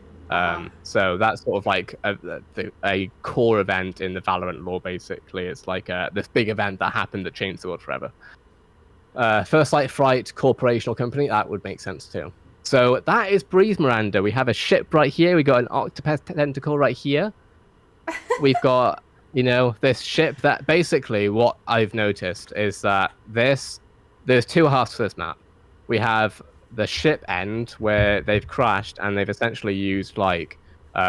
So that's sort of like a core event in the Valorant lore, basically. It's like this big event that happened that changed the world forever. First Light Fright Corporational Company, that would make sense too. So that is Breeze, Miranda. We have a ship right here. We got an octopus tentacle right here. We've got, you know, this ship that basically what I've noticed is that there's two halves to this map. We have the ship end where they've crashed and they've essentially used like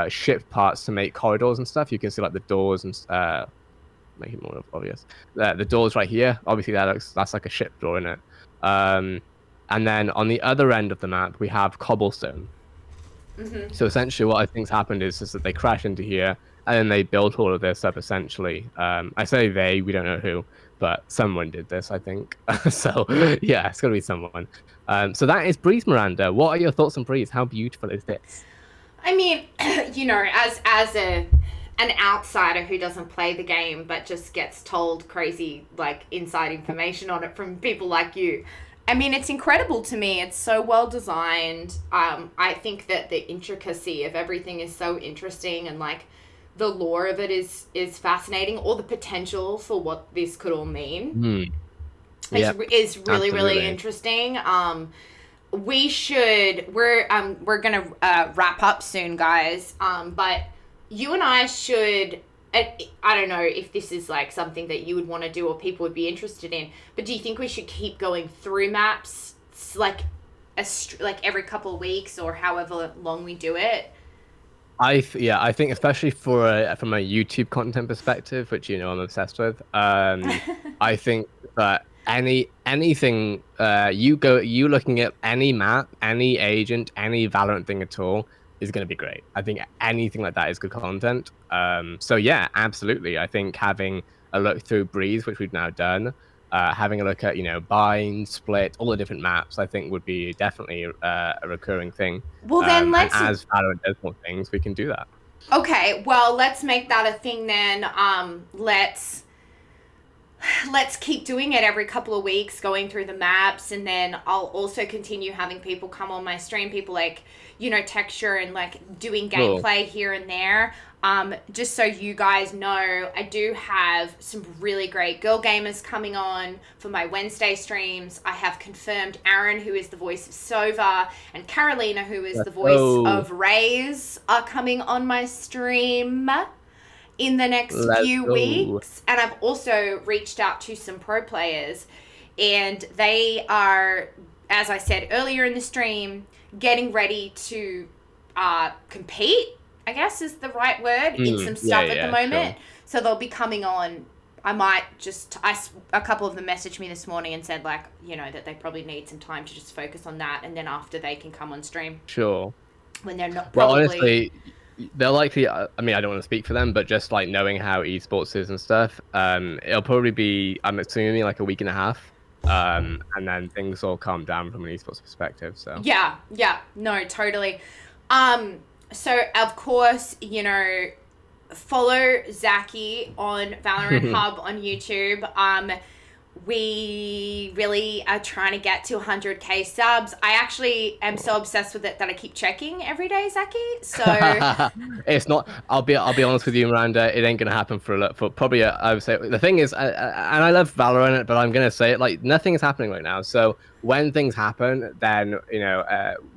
ship parts to make corridors and stuff. You can see like the doors and make it more obvious. The doors right here, obviously that's like a ship door in it. And then on the other end of the map we have cobblestone. So essentially what I think's happened is that they crash into here and then they built all of this up essentially. I say they, we don't know who, but someone did this, I think. So yeah, it's gonna be someone. So that is Breeze, Miranda. What are your thoughts on Breeze? How beautiful is this? I mean, you know, as an outsider who doesn't play the game but just gets told crazy like inside information on it from people like you, I mean, it's incredible to me. It's so well designed. I think that the intricacy of everything is so interesting, and like the lore of it is fascinating. All the potential for what this could all mean is really, really interesting. We're gonna wrap up soon, guys. But you and I should. I don't know if this is like something that you would want to do or people would be interested in, but do you think we should keep going through maps like like every couple of weeks or however long we do it? I think especially from a YouTube content perspective, which I'm obsessed with. I think that anything you looking at any map, any agent, any Valorant thing at all is going to be great. I think anything like that is good content. So yeah, absolutely. I think having a look through Breeze, which we've now done, having a look at Bind, Split, all the different maps, I think would be definitely a recurring thing. Well, then let's. And as Valorant does more things, we can do that. Okay, well, let's make that a thing then. Let's keep doing it every couple of weeks, going through the maps, and then I'll also continue having people come on my stream, people like, Texture and like doing gameplay here and there. Just so you guys know, I do have some really great girl gamers coming on for my Wednesday streams. I have confirmed Aaron, who is the voice of Sova, and Carolina, who is the voice of Raze, are coming on my stream in the next few weeks. And I've also reached out to some pro players, and they are, as I said earlier in the stream, getting ready to compete, I guess is the right word, in some stuff at the moment. Sure. So they'll be coming on. I might just, a couple of them messaged me this morning and said, like, that they probably need some time to just focus on that, and then after they can come on stream. Sure. When they're not probably... Well, honestly, they're likely, I mean, I don't want to speak for them, but just like knowing how esports is and stuff, it'll probably be, I'm assuming, like a week and a half. And then things will calm down from an esports perspective. So yeah, no, totally. So of course, follow Zakky on Valorant Hub on YouTube. We really are trying to get to 100k subs. I actually am so obsessed with it that I keep checking every day, Zakky. So it's not. I'll be honest with you, Miranda. It ain't gonna happen for probably. I would say the thing is, and I love Valorant, but I'm gonna say it like nothing is happening right now. So when things happen, then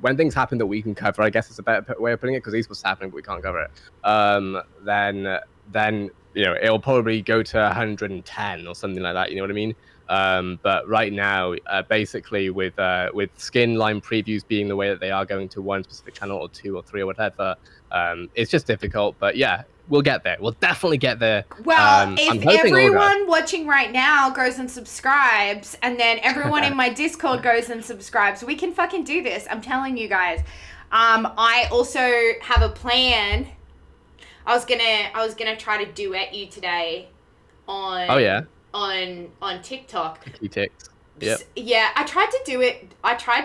when things happen that we can cover, I guess it's a better way of putting it, because esports happening, but we can't cover it. Then it'll probably go to 110 or something like that. You know what I mean? But right now, basically with skin line previews being the way that they are, going to one specific channel or two or three or whatever, it's just difficult. But yeah, we'll get there. We'll definitely get there. Well, if everyone watching right now goes and subscribes, and then everyone in my Discord goes and subscribes, we can fucking do this. I'm telling you guys. I also have a plan. I was gonna try to duet you today on on TikTok. Yep. Yeah, I tried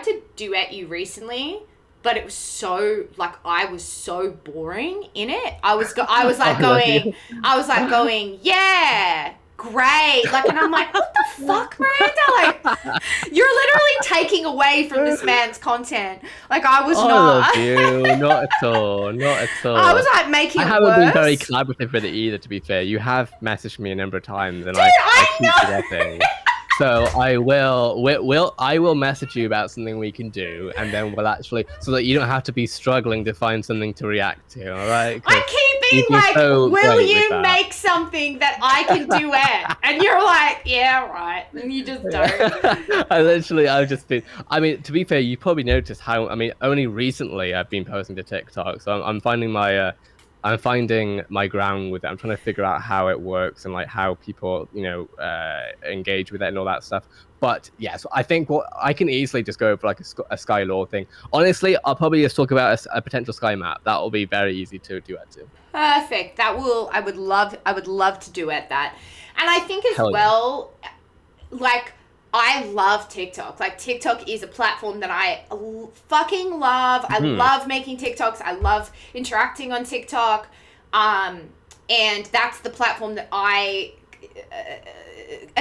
to duet you recently, but it was so, like, I was so boring in it. I was like going, yeah, great. Like, and I'm like, what the fuck, Miranda? Like, you're literally taking away from this man's content. Like, I was not. I love you. Not at all. Not at all. I was like making it worse. I haven't been very collaborative with it either, to be fair. You have messaged me a number of times, and dude, I keep forgetting. So I will message you about something we can do, and then we'll actually, so that you don't have to be struggling to find something to react to, all right? I keep being like, will you make something that I can duet? And you're like, yeah, right. And you just don't. I've just been, I mean, to be fair, you probably noticed how, I mean, only recently I've been posting to TikTok, so I'm finding my ground with it. I'm trying to figure out how it works and like how people, engage with it and all that stuff. But yeah, so I think I can easily just go over like a Sky lore thing. Honestly, I'll probably just talk about a potential Sky map. That will be very easy to duet to. Perfect. I would love to duet that. And I think as well, like, I love TikTok. Like, TikTok is a platform that I fucking love. I love making TikToks. I love interacting on TikTok. And that's the platform that I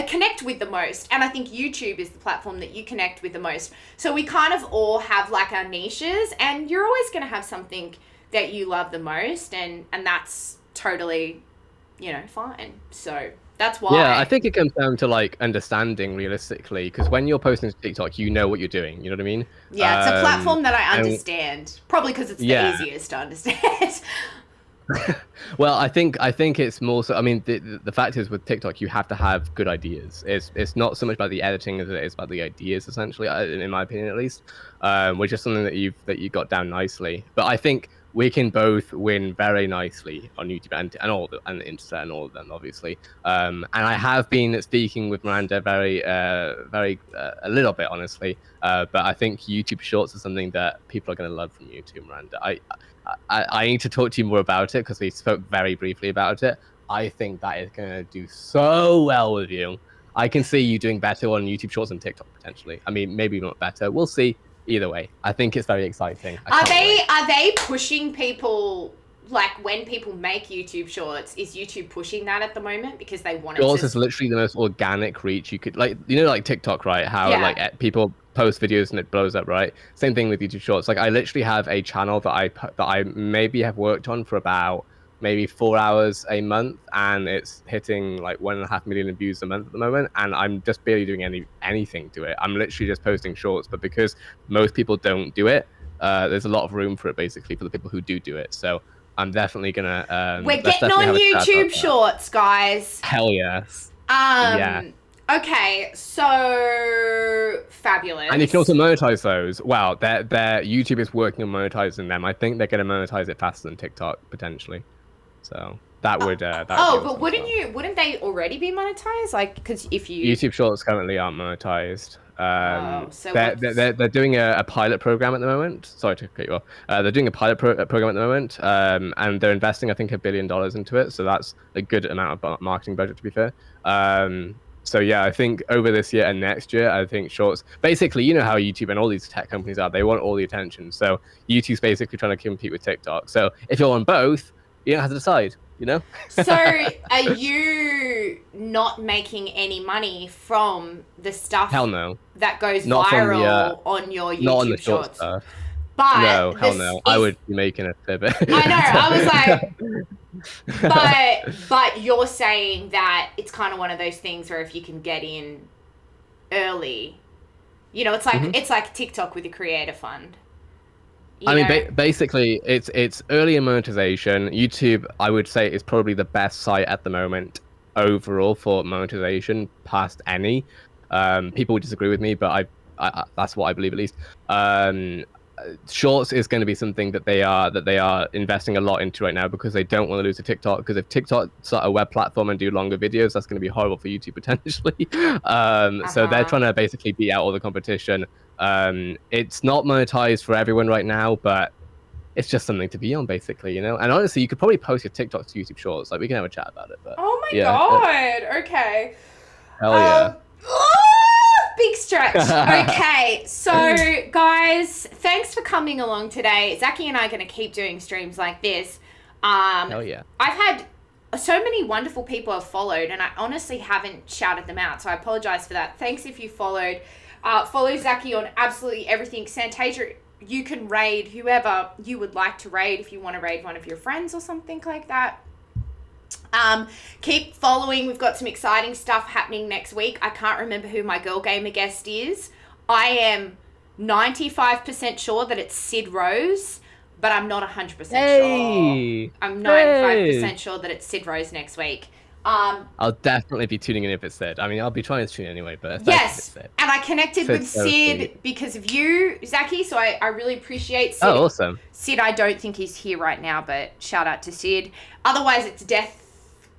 connect with the most. And I think YouTube is the platform that you connect with the most. So we kind of all have like our niches, and you're always going to have something that you love the most. And that's totally, fine. So that's why. Yeah, I think it comes down to like understanding realistically, because when you're posting to TikTok, you know what you're doing. You know what I mean? Yeah, it's a platform that I understand. Probably because it's the easiest to understand. Well, I think it's more so. I mean, the fact is with TikTok, you have to have good ideas. It's not so much about the editing as it is about the ideas, essentially, in my opinion, at least. Which is something that you got down nicely. But I think we can both win very nicely on YouTube and all and the internet and all of them, obviously. And I have been speaking with Miranda a little bit, honestly. But I think YouTube Shorts is something that people are going to love from you too, Miranda. I need to talk to you more about it because we spoke very briefly about it. I think that is going to do so well with you. I can see you doing better on YouTube Shorts and TikTok potentially. I mean, maybe not better. We'll see. Either way, I think it's very exciting. Are they pushing people, like when people make YouTube Shorts? Is YouTube pushing that at the moment because they want it? Shorts is literally the most organic reach you could, like, like TikTok, right? How like people post videos and it blows up, right? Same thing with YouTube Shorts. Like I literally have a channel that I maybe have worked on for about maybe 4 hours a month, and it's hitting like 1.5 million views a month at the moment, and I'm just barely doing anything to it. I'm literally just posting shorts, but because most people don't do it, there's a lot of room for it basically for the people who do it. So I'm definitely gonna we're getting on YouTube Shorts, guys. Hell yes. Yeah. Okay, so fabulous. And you can also monetize those. Wow, their YouTube is working on monetizing them. I think they're gonna monetize it faster than TikTok potentially. So that would. But wouldn't they already be monetized? Like, because if you YouTube Shorts currently aren't monetized. So they're doing a pilot program at the moment. Sorry to cut you off. They're doing a pilot program at the moment, and they're investing, I think, $1 billion into it. So that's a good amount of marketing budget, to be fair. So yeah, I think over this year and next year, I think Shorts, basically, you know how YouTube and all these tech companies are, they want all the attention. So YouTube's basically trying to compete with TikTok. So if you're on both, you don't have to decide, you know? So are you not making any money from the stuff Hell no. that goes viral on your YouTube not on the Shorts? Stuff. But no, hell no. I would be making a pivot. I know. I was like, but you're saying that it's kind of one of those things where if you can get in early, you know, it's like it's like TikTok with a creator fund. I mean, basically, it's early in monetization. YouTube, I would say, is probably the best site at the moment overall for monetization, past any. People would disagree with me, but I that's what I believe at least. Shorts is going to be something that they are investing a lot into right now because they don't want to lose to TikTok. Because if TikTok start a web platform and do longer videos, that's going to be horrible for YouTube potentially. So they're trying to basically beat out all the competition. It's not monetized for everyone right now, but it's just something to be on, basically, you know. And honestly, you could probably post your TikTok to YouTube Shorts. Like we can have a chat about it. But oh my god! Okay. Hell yeah. Big stretch. Okay, so guys, thanks for coming along today. Zakky and I are going to keep doing streams like this. Hell yeah. I've had so many wonderful people have followed, and I honestly haven't shouted them out, so I apologize for that. Thanks if you followed. Follow Zakky on absolutely everything. Santasia, you can raid whoever you would like to raid if you want to raid one of your friends or something like that. Keep following. We've got some exciting stuff happening next week. I can't remember who my Girl Gamer guest is. I am 95% sure that it's Sid Rose, but I'm not 100% sure. I'm 95% sure that it's Sid Rose next week. I'll definitely be tuning in if it's Sid. I mean, I'll be trying to tune in anyway, but yes, and I connected with Sid because of you, Zakky, so I really appreciate Sid. Oh, awesome. Sid, I don't think he's here right now, but shout out to Sid. Otherwise, it's Death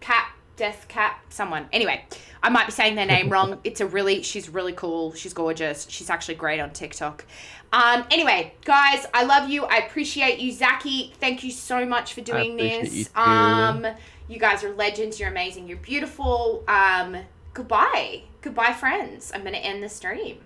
Cat, someone. Anyway, I might be saying their name wrong. She's really cool. She's gorgeous. She's actually great on TikTok. Anyway, guys, I love you. I appreciate you. Zakky, thank you so much for doing this. You guys are legends. You're amazing. You're beautiful. Goodbye. Goodbye, friends. I'm going to end the stream.